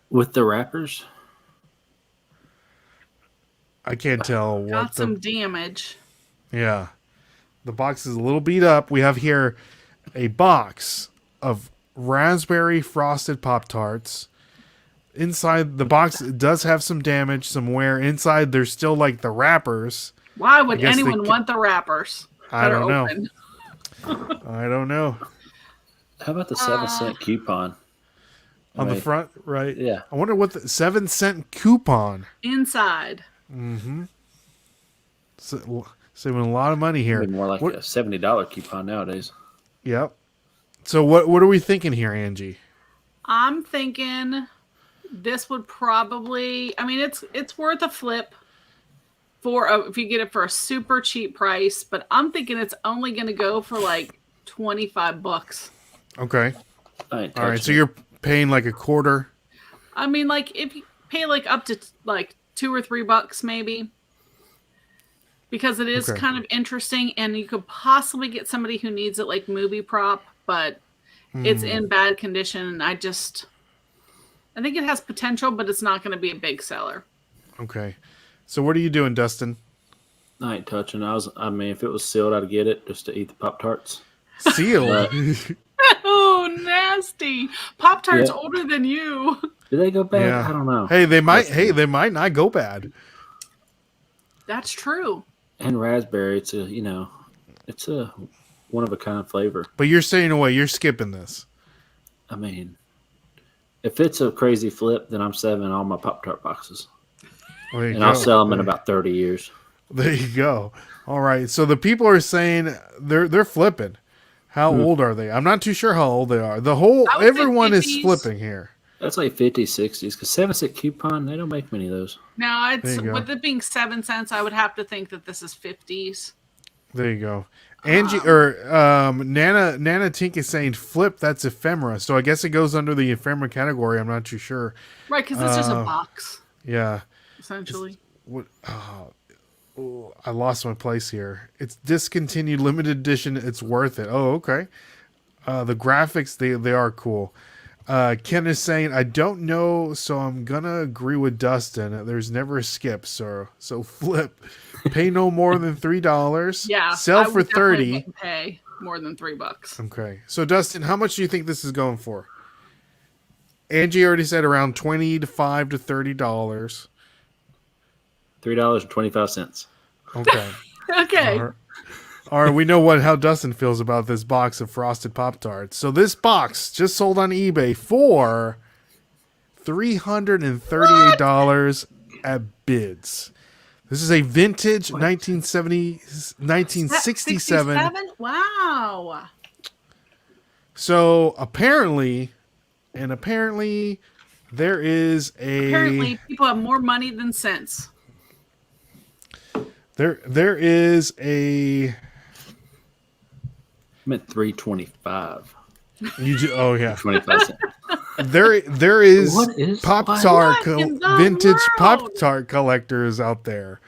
Speaker 3: With the wrappers?
Speaker 2: I can't tell what
Speaker 1: Got some damage.
Speaker 2: Yeah. The box is a little beat up. We have here a box of raspberry frosted Pop-Tarts. Inside the box, it does have some damage, some wear. Inside, there's still like the wrappers.
Speaker 1: Why would
Speaker 2: guess
Speaker 1: anyone want the wrappers?
Speaker 2: I don't know.
Speaker 1: Open?
Speaker 2: I don't know.
Speaker 3: How about the 7-cent coupon?
Speaker 2: On the front, right?
Speaker 3: Yeah.
Speaker 2: I wonder what the 7-cent coupon.
Speaker 1: Inside.
Speaker 2: So, saving a lot of money here.
Speaker 3: It'd be more like a $70 coupon nowadays.
Speaker 2: Yep. So what are we thinking here, Angie?
Speaker 1: I'm thinking this would probably. I mean, it's worth a flip if you get it for a super cheap price. But I'm thinking it's only going to go for like $25.
Speaker 2: Okay.
Speaker 3: I ain't
Speaker 2: All right.
Speaker 3: touching
Speaker 2: So
Speaker 3: it.
Speaker 2: you're paying like a quarter.
Speaker 1: I mean, like if you pay like up to like $2 or $3 maybe. Because it is kind of interesting, and you could possibly get somebody who needs it like movie prop, but it's in bad condition. And I think it has potential, but it's not going to be a big seller.
Speaker 2: Okay. So what are you doing, Dustin?
Speaker 3: I ain't touching. I mean, if it was sealed, I'd get it just to eat the Pop-Tarts.
Speaker 2: Sealed.
Speaker 1: Oh, nasty! Pop-Tart's
Speaker 3: Yeah.
Speaker 1: older than you.
Speaker 3: Do they go bad?
Speaker 2: Yeah.
Speaker 3: I don't know.
Speaker 2: Hey, they might not go bad.
Speaker 1: That's true.
Speaker 3: And raspberry, it's a one of a kind flavor.
Speaker 2: But you're staying away. You're skipping this.
Speaker 3: I mean, if it's a crazy flip, then I'm saving all my Pop-Tart boxes.
Speaker 2: There you
Speaker 3: And I'll
Speaker 2: go.
Speaker 3: sell them in about 30 years.
Speaker 2: There you go. All right. So the people are saying they're flipping. How old are they? I'm not too sure how old they are.
Speaker 1: I would say
Speaker 2: Everyone is
Speaker 1: 50s.
Speaker 2: flipping here.
Speaker 3: That's like 50s, 60s. Because 7-cent coupon, they don't make many of those.
Speaker 1: Now,
Speaker 2: There you go.
Speaker 1: with it being 7 cents, I would have to think that this is 50s.
Speaker 2: There you go. Angie Nana Tink is saying flip. That's ephemera. So I guess it goes under the ephemera category. I'm not too sure.
Speaker 1: Right, because it's just a box,
Speaker 2: Yeah.
Speaker 1: essentially.
Speaker 2: What? Oh, I lost my place here. It's discontinued, limited edition. It's worth it. Oh, okay. The graphics they are cool. Ken is saying I don't know, so I'm gonna agree with Dustin. There's never a skip, so flip. Pay no more than $3.
Speaker 1: Yeah.
Speaker 2: Sell
Speaker 1: I
Speaker 2: for
Speaker 1: would definitely
Speaker 2: 30.
Speaker 1: wouldn't pay more than $3.
Speaker 2: Okay. So Dustin, how much do you think this is going for? Angie already said around $25 to $30.
Speaker 3: $3.25.
Speaker 2: Okay.
Speaker 1: Okay.
Speaker 2: All right, we know how Dustin feels about this box of frosted Pop-Tarts. So this box just sold on eBay for $338 at bids. This is a vintage 1967.
Speaker 1: 67? Wow.
Speaker 2: So apparently there is
Speaker 1: Apparently, people have more money than sense.
Speaker 2: there is a
Speaker 3: I meant $3.25.
Speaker 2: oh yeah.
Speaker 3: 25 cents.
Speaker 2: There is
Speaker 3: What is-
Speaker 2: Pop-Tart
Speaker 1: what in the
Speaker 2: vintage
Speaker 1: world?
Speaker 2: Pop-Tart collectors out there.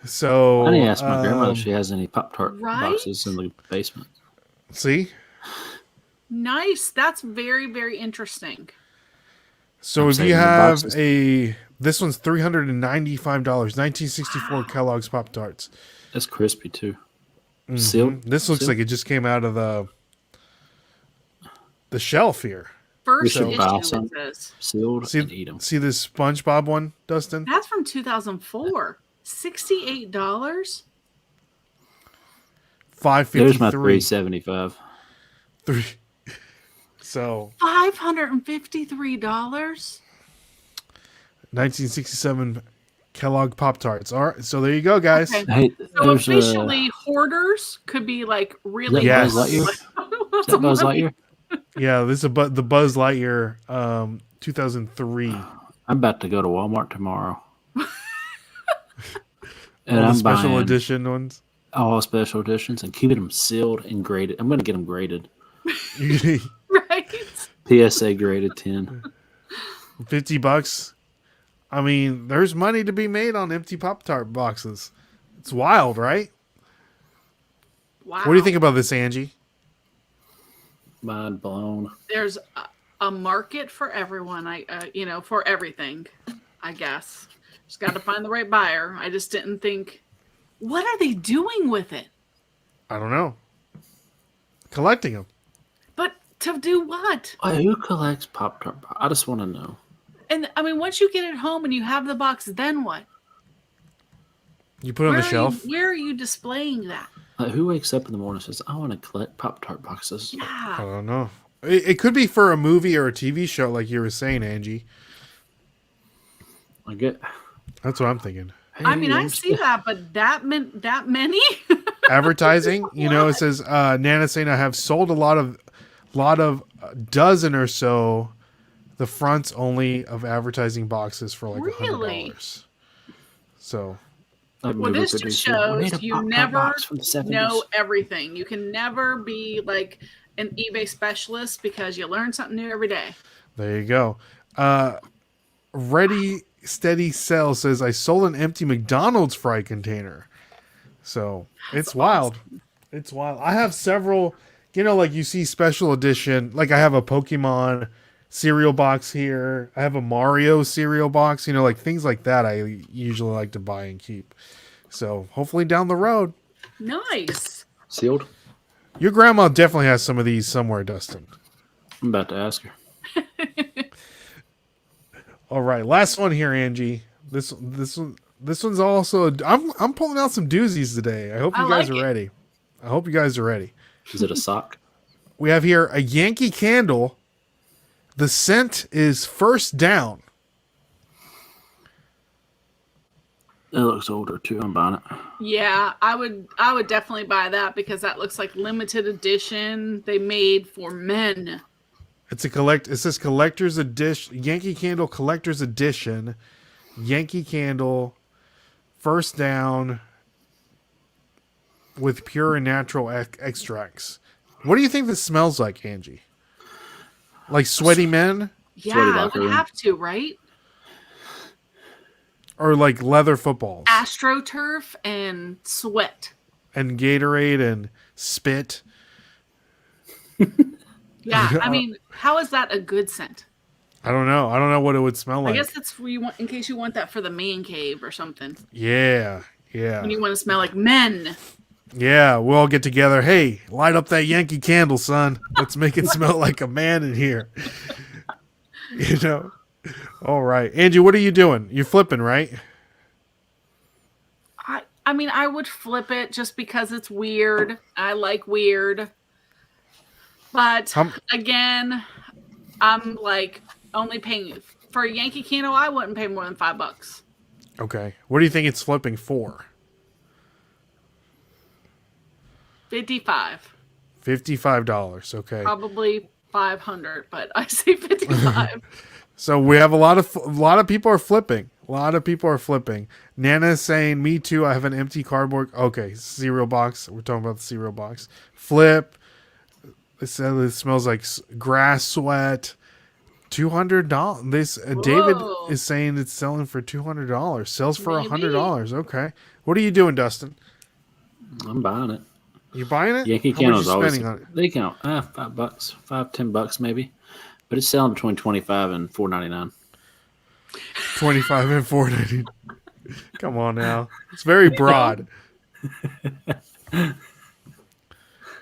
Speaker 2: So
Speaker 3: I need to ask my grandmother if she has any Pop-Tart
Speaker 1: Right?
Speaker 3: boxes in the basement.
Speaker 2: see.
Speaker 1: Nice. That's very, very interesting.
Speaker 2: So
Speaker 3: I'm
Speaker 2: if
Speaker 3: saving
Speaker 2: you
Speaker 3: the
Speaker 2: have
Speaker 3: boxes.
Speaker 2: this one's $395, 1964 Kellogg's Pop-Tarts.
Speaker 3: That's crispy too. Sealed.
Speaker 2: This looks
Speaker 3: Sealed?
Speaker 2: like it just came out of the shelf here.
Speaker 1: First
Speaker 3: should
Speaker 1: issue
Speaker 3: buy
Speaker 1: it
Speaker 3: some.
Speaker 1: says.
Speaker 3: Sealed
Speaker 2: See,
Speaker 3: and eat them.
Speaker 2: see this SpongeBob one, Dustin?
Speaker 1: That's from 2004. $68?
Speaker 3: There's my
Speaker 2: $5.53.
Speaker 3: $3.75.
Speaker 2: Three. So
Speaker 1: $553?
Speaker 2: 1967 Kellogg Pop-Tarts. All right, so there you go, guys.
Speaker 1: Okay.
Speaker 3: Hey,
Speaker 1: So
Speaker 3: there's
Speaker 1: officially, hoarders could be like really.
Speaker 2: Yes.
Speaker 3: Buzz Lightyear? Is that Buzz Lightyear?
Speaker 2: Yeah, this is the Buzz Lightyear 2003.
Speaker 3: I'm about to go to Walmart tomorrow. And
Speaker 2: All the
Speaker 3: I'm
Speaker 2: special
Speaker 3: buying
Speaker 2: edition ones.
Speaker 3: all special editions and keeping them sealed and graded. I'm going to get them graded.
Speaker 1: Right?
Speaker 3: PSA graded 10.
Speaker 2: $50. I mean, there's money to be made on empty Pop-Tart boxes. It's wild, right?
Speaker 1: Wow.
Speaker 2: What do you think about this, Angie?
Speaker 3: Mind blown.
Speaker 1: There's a market for everyone. For everything, I guess. Just got to find the right buyer. I just didn't think, what are they doing with it?
Speaker 2: I don't know. Collecting them.
Speaker 1: But to do what?
Speaker 3: Who collects Pop-Tart? I just want to know.
Speaker 1: And I mean, once you get it home and you have the box, then what?
Speaker 2: You put it on the shelf.
Speaker 1: Where are you displaying that?
Speaker 3: Who wakes up in the morning and says, I want to collect Pop-Tart boxes?
Speaker 2: I
Speaker 1: Yeah.
Speaker 2: don't know. It could be for a movie or a TV show, like you were saying, Angie.
Speaker 3: I get.
Speaker 2: That's what I'm thinking.
Speaker 1: I mean, I
Speaker 3: I'm
Speaker 1: see that, but that many?
Speaker 2: Advertising, it says Nana saying I have sold a lot of dozen or so the fronts only of advertising boxes for like
Speaker 1: Really?
Speaker 2: $100. So
Speaker 3: like
Speaker 1: Well,
Speaker 3: movie
Speaker 1: this just
Speaker 3: producer. We need
Speaker 1: shows
Speaker 3: a
Speaker 1: you
Speaker 3: Pop-Tart
Speaker 1: never
Speaker 3: box from the 70s.
Speaker 1: know everything. You can never be like an eBay specialist because you learn something new every day.
Speaker 2: there you go. Ready Steady Sell says I sold an empty McDonald's fry container. So it's wild. It's wild. I have several, like you see special edition, like I have a Pokemon cereal box here. I have a Mario cereal box, like things like that I usually like to buy and keep. So hopefully down the road.
Speaker 1: Nice.
Speaker 3: Sealed?
Speaker 2: Your grandma definitely has some of these somewhere, Dustin.
Speaker 3: I'm about to ask her.
Speaker 2: All right, last one here, Angie. This one's also. I'm pulling out some doozies today. I hope you guys are ready. I hope you guys are ready.
Speaker 3: Is it a sock?
Speaker 2: We have here a Yankee Candle. The scent is First Down.
Speaker 3: It looks older too. I'm buying it.
Speaker 1: Yeah, I would definitely buy that because that looks like limited edition they made for men.
Speaker 2: It's it says collector's edition. Yankee Candle collector's edition. Yankee Candle. First Down. With pure and natural extracts. What do you think this smells like, Angie? Like sweaty men?
Speaker 1: Yeah,
Speaker 3: Sweaty
Speaker 1: I
Speaker 3: locker
Speaker 1: would
Speaker 3: room.
Speaker 1: have to, right?
Speaker 2: Or like leather footballs?
Speaker 1: AstroTurf and sweat.
Speaker 2: And Gatorade and spit.
Speaker 1: Yeah, I mean, how is that a good scent?
Speaker 2: I don't know. I don't know what it would smell like.
Speaker 1: I guess that's where you want, in case you want that for the man cave or something.
Speaker 2: Yeah.
Speaker 1: When you want to smell like men.
Speaker 2: Yeah, we'll all get together. Hey, light up that Yankee Candle, son. Let's make it smell like a man in here. You know. All right, Angie, what are you doing? You're flipping, right?
Speaker 1: I mean, I would flip it just because it's weird. I like weird. But
Speaker 2: How,
Speaker 1: again, I'm like only paying for a Yankee Candle. I wouldn't pay more than $5.
Speaker 2: okay. What do you think it's flipping for?
Speaker 1: 55.
Speaker 2: $55. Okay.
Speaker 1: Probably 500, but I say 55.
Speaker 2: So we have a lot of people are flipping. A lot of people are flipping. Nana's saying, "Me too. I have an empty cardboard." Okay, cereal box. We're talking about the cereal box. Flip. It says it smells like grass sweat. $200. This David
Speaker 1: Whoa.
Speaker 2: is saying it's selling for $200. Sells for
Speaker 1: Maybe.
Speaker 2: $100. Okay. What are you doing, Dustin?
Speaker 3: I'm buying it.
Speaker 2: You buying it?
Speaker 3: Yankee
Speaker 2: How much
Speaker 3: Candle's
Speaker 2: you
Speaker 3: always
Speaker 2: spending on it?
Speaker 3: they count $5, $10 maybe, but it's selling between 25 and 4.99.
Speaker 2: 25 and 4.90. Come on now. It's very broad.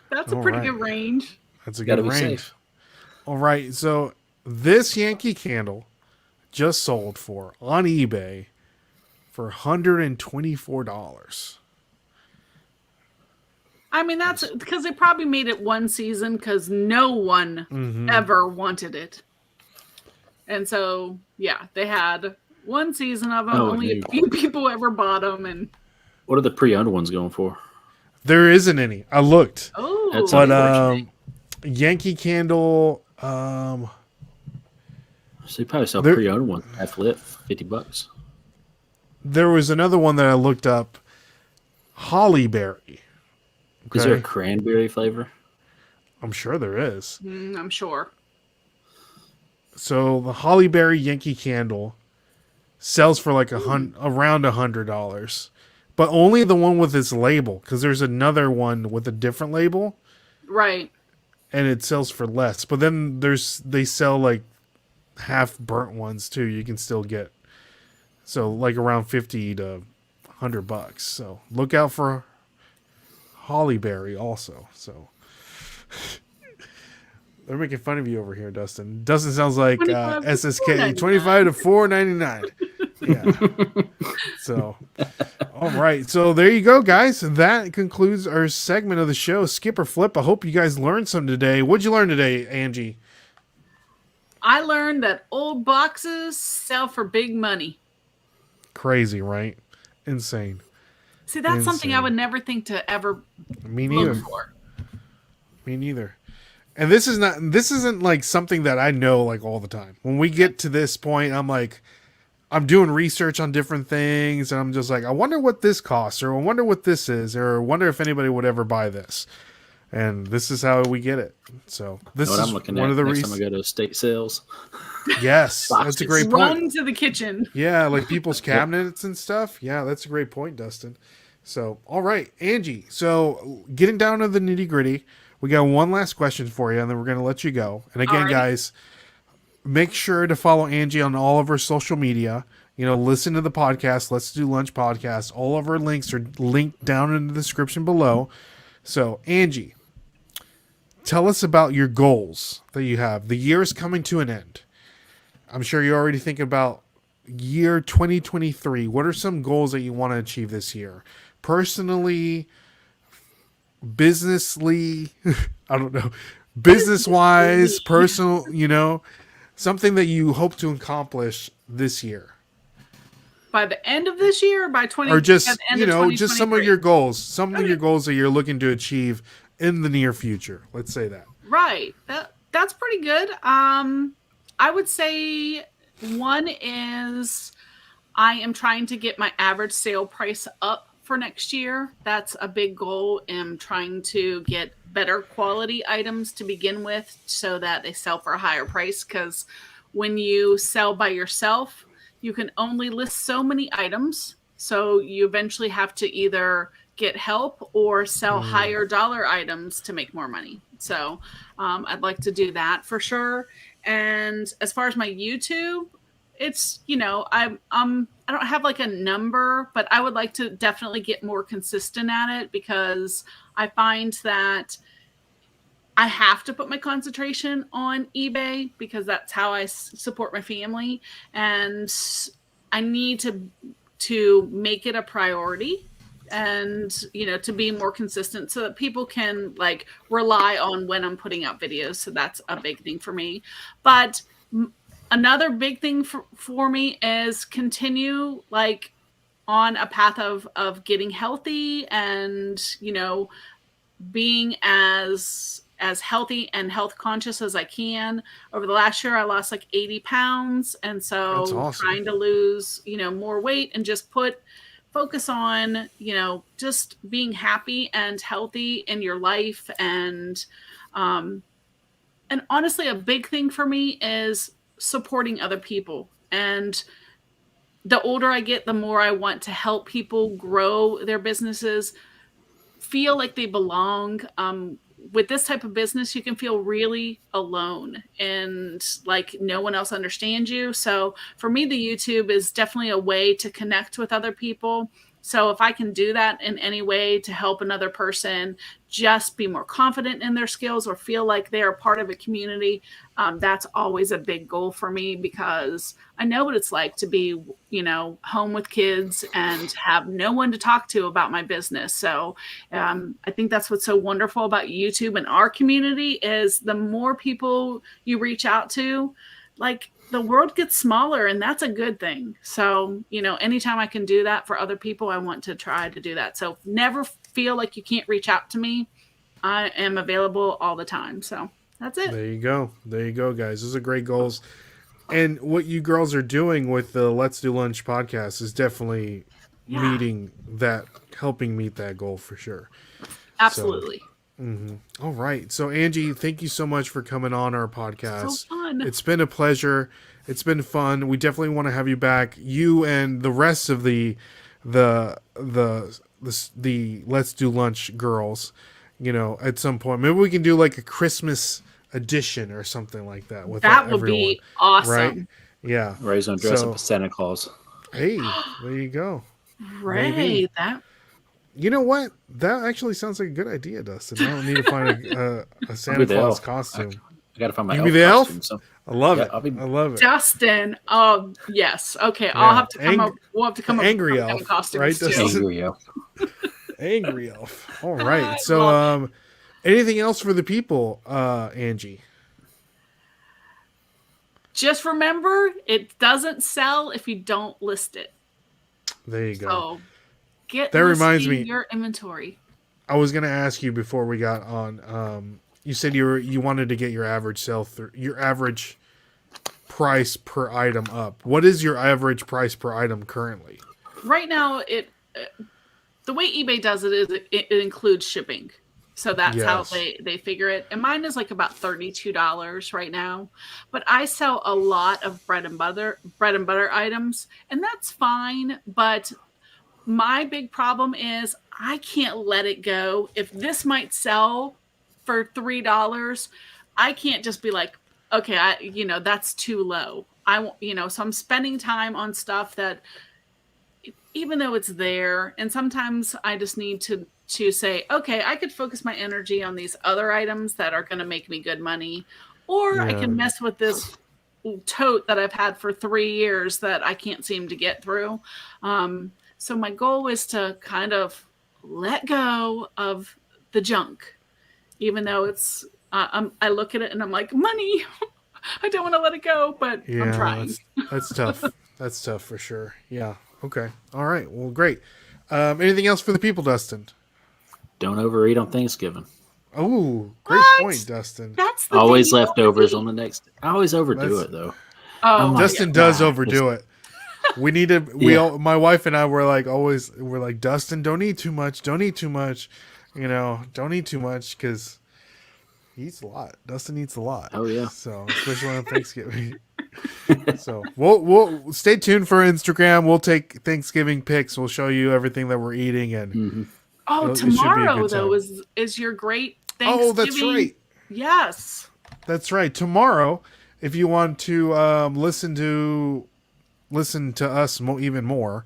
Speaker 1: That's a
Speaker 2: All
Speaker 1: pretty
Speaker 2: right.
Speaker 1: good range.
Speaker 2: That's a
Speaker 3: Gotta
Speaker 2: good
Speaker 3: be
Speaker 2: range.
Speaker 3: safe.
Speaker 2: All right, so this Yankee Candle just sold for on eBay for $124.
Speaker 1: I mean, that's because they probably made it one season because no one ever wanted it. And so, yeah, they had one season of them.
Speaker 3: Oh,
Speaker 1: Only a
Speaker 3: dude.
Speaker 1: few people ever bought them. And
Speaker 3: What are the pre-owned ones going for?
Speaker 2: There isn't any. I looked,
Speaker 1: oh,
Speaker 3: That's
Speaker 2: but
Speaker 3: unfortunate.
Speaker 2: Yankee Candle.
Speaker 3: So you probably sell
Speaker 2: There-
Speaker 3: pre-owned one at flip $50.
Speaker 2: There was another one that I looked up. Hollyberry.
Speaker 3: Is there a
Speaker 2: Okay.
Speaker 3: cranberry flavor?
Speaker 2: I'm sure there is.
Speaker 1: I'm sure.
Speaker 2: So the Hollyberry Yankee Candle sells for like around $100, but only the one with its label, because there's another one with a different label
Speaker 1: Right.
Speaker 2: and it sells for less. But then they sell like half burnt ones too. You can still get so like around 50 to $100. So look out for Hollyberry also. So they're making fun of you over here, Dustin. Dustin sounds like
Speaker 1: 25 to
Speaker 2: SSK,
Speaker 1: $4.99.
Speaker 2: 25 to $4.99. Yeah. So, all right. So there you go, guys. That concludes our segment of the show, Skip or Flip. I hope you guys learned something today. What'd you learn today, Angie?
Speaker 1: I learned that old boxes sell for big money.
Speaker 2: Crazy, right? Insane.
Speaker 1: See, that's something I
Speaker 2: Insane.
Speaker 1: would never think to ever
Speaker 2: Me neither.
Speaker 1: look for.
Speaker 2: Me neither. And this isn't like something that I know like all the time. When we get to this point, I'm doing research on different things and I'm just like, I wonder what this costs, or I wonder what this is, or I wonder if anybody would ever buy this. And this is how we get it. So this
Speaker 3: What
Speaker 2: is
Speaker 3: I'm looking
Speaker 2: one
Speaker 3: at
Speaker 2: of the
Speaker 3: next time I
Speaker 2: reasons.
Speaker 3: go to estate sales.
Speaker 2: Yes, that's a great point.
Speaker 1: Run to the kitchen.
Speaker 2: Yeah, like people's cabinets and stuff. Yeah, that's a great point, Dustin. So, all right, Angie. So, getting down to the nitty gritty, we got one last question for you, and then we're going to let you go. And again,
Speaker 1: Alrighty.
Speaker 2: guys, make sure to follow Angie on all of her social media. You know, listen to the podcast, Let's Do Lunch podcast. All of our links are linked down in the description below. So, Angie, tell us about your goals that you have. The year is coming to an end. I'm sure you're already thinking about year 2023. What are some goals that you want to achieve this year? Personally, businessly, I don't know, business wise, personal, you know, something that you hope to accomplish this year.
Speaker 1: By the end of this year, or by 20,
Speaker 2: Or
Speaker 1: at
Speaker 2: just,
Speaker 1: the end
Speaker 2: you
Speaker 1: of
Speaker 2: know, just some of
Speaker 1: 2023?
Speaker 2: your goals, some of
Speaker 1: Okay.
Speaker 2: your goals that you're looking to achieve in the near future. Let's say that.
Speaker 1: Right. That's pretty good. I would say one is I am trying to get my average sale price up for next year. That's a big goal. I'm trying to get better quality items to begin with so that they sell for a higher price, because when you sell by yourself, you can only list so many items. So you eventually have to either get help or sell higher dollar items to make more money. So I'd like to do that for sure. And as far as my YouTube, it's, you know, I don't have like a number, but I would like to definitely get more consistent at it, because I find that I have to put my concentration on eBay because that's how I support my family, and I need to make it a priority, and to be more consistent so that people can like rely on when I'm putting out videos. So that's a big thing for me. But another big thing for me is continue like on a path of getting healthy, and being as healthy and health conscious as I can. Over the last year, I lost like 80 pounds. And so
Speaker 2: That's awesome.
Speaker 1: trying to lose, more weight and just focus on, just being happy and healthy in your life. And honestly, a big thing for me is supporting other people. And the older I get, the more I want to help people grow their businesses, feel like they belong. With this type of business, you can feel really alone and like no one else understands you. So for me, the YouTube is definitely a way to connect with other people. So if I can do that in any way to help another person just be more confident in their skills or feel like they're part of a community, that's always a big goal for me, because I know what it's like to be, home with kids and have no one to talk to about my business. So I think that's what's so wonderful about YouTube and our community is the more people you reach out to, like the world gets smaller, and that's a good thing. So, anytime I can do that for other people, I want to try to do that. So never feel like you can't reach out to me. I am available all the time. So that's it.
Speaker 2: There you go. There you go, guys. Those are great goals. And what you girls are doing with the Let's Do Lunch podcast is definitely meeting that, helping meet that goal for sure.
Speaker 1: Absolutely.
Speaker 2: All right. So Angie, thank you so much for coming on our podcast.
Speaker 1: So fun.
Speaker 2: It's been a pleasure. It's been fun. We definitely want to have you back. You and the rest of the Let's Do Lunch girls, at some point. Maybe we can do like a Christmas edition or something like that with
Speaker 1: that would
Speaker 2: everyone,
Speaker 1: be awesome.
Speaker 2: right? Yeah.
Speaker 3: Ray's gonna dress up as Santa Claus.
Speaker 2: Hey, there you go.
Speaker 1: Ray,
Speaker 2: Maybe.
Speaker 1: that.
Speaker 2: You know what? That actually sounds like a good idea, Dustin. I don't need to find a Santa Claus costume.
Speaker 3: I gotta find my
Speaker 2: You
Speaker 3: elf
Speaker 2: be the elf?
Speaker 3: costume, so.
Speaker 2: I love it.
Speaker 3: I
Speaker 2: love it.
Speaker 1: Dustin. Oh, yes. Okay. I'll have to come up. We'll have to come up
Speaker 2: angry
Speaker 1: with
Speaker 2: elf,
Speaker 1: costumes
Speaker 2: right?
Speaker 1: too.
Speaker 3: Angry elf.
Speaker 2: Angry elf. All right. So, anything else for the people, Angie?
Speaker 1: Just remember, it doesn't sell if you don't list it.
Speaker 2: There you go.
Speaker 1: So
Speaker 2: that reminds me,
Speaker 1: your inventory.
Speaker 2: I was going to ask you before we got on. You said you wanted to get your average your average price per item up. What is your average price per item currently?
Speaker 1: Right now, the way eBay does it is it includes shipping. So that's how they figure it. And mine is like about $32 right now. But I sell a lot of bread and butter items, and that's fine. But my big problem is I can't let it go. If this might sell for $3, I can't just be like, okay, that's too low. So I'm spending time on stuff that, even though it's there, and sometimes I just need to say, okay, I could focus my energy on these other items that are going to make me good money, or I can mess with this tote that I've had for 3 years that I can't seem to get through. So my goal is to kind of let go of the junk, even though it's, I look at it and I'm like, money, I don't want to let it go, but I'm trying.
Speaker 2: That's tough. That's tough for sure. Yeah. Okay. All right. Well, great. Anything else for the people, Dustin?
Speaker 3: Don't overeat on Thanksgiving.
Speaker 2: Oh, great point, Dustin.
Speaker 1: That's the
Speaker 3: always leftovers on the next. I always overdo it though.
Speaker 1: Oh,
Speaker 2: Dustin does overdo it. We need to. My wife and I were like, Dustin, don't eat too much. Don't eat too much. Don't eat too much because he eats a lot. Dustin eats a lot.
Speaker 3: Oh yeah.
Speaker 2: So especially on Thanksgiving. So we'll stay tuned for Instagram. We'll take Thanksgiving pics. We'll show you everything that we're eating and.
Speaker 1: Tomorrow though is your great Thanksgiving.
Speaker 2: Oh, that's right.
Speaker 1: Yes.
Speaker 2: That's right. Tomorrow, if you want to listen to us even more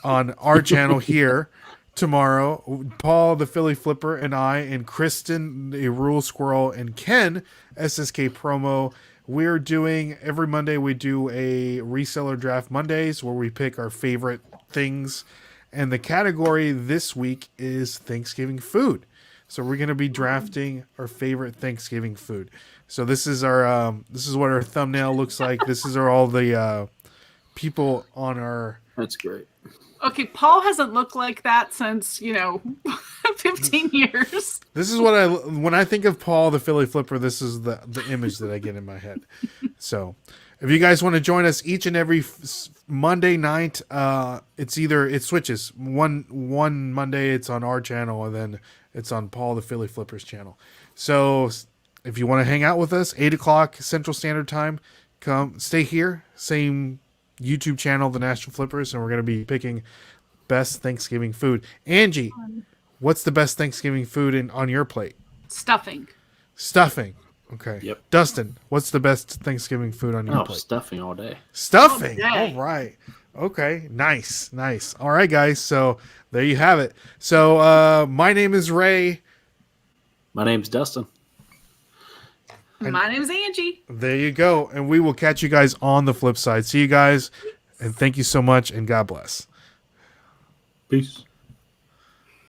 Speaker 2: on our channel here, tomorrow. Paul, the Philly Flipper, and I, and Kristen, the Rural Squirrel, and Ken, SSK Promo. We're doing every Monday. We do a reseller draft Mondays where we pick our favorite things, and the category this week is Thanksgiving food. So we're going to be drafting our favorite Thanksgiving food. So this is our this is what our thumbnail looks like. This is all the people on our.
Speaker 3: That's great.
Speaker 1: Okay, Paul hasn't looked like that since, 15 years.
Speaker 2: This is what when I think of Paul the Philly Flipper, this is the image that I get in my head. So, if you guys want to join us each and every Monday night, it switches. One Monday it's on our channel, and then it's on Paul the Philly Flippers channel. So, if you want to hang out with us, 8:00 Central Standard Time, stay here, same YouTube channel, The Nashville Flippers, and we're going to be picking best Thanksgiving food. Angie, what's the best Thanksgiving food on your plate?
Speaker 1: Stuffing.
Speaker 2: Stuffing. Okay.
Speaker 3: Yep.
Speaker 2: Dustin, what's the best Thanksgiving food on your plate?
Speaker 3: Stuffing all day.
Speaker 2: Stuffing.
Speaker 1: All day.
Speaker 2: All right. Okay. Nice. All right, guys. So there you have it. So my name is Ray.
Speaker 3: My name's Dustin.
Speaker 1: My name's Angie.
Speaker 2: There you go. And we will catch you guys on the flip side. See you guys. And thank you so much. And God bless.
Speaker 3: Peace.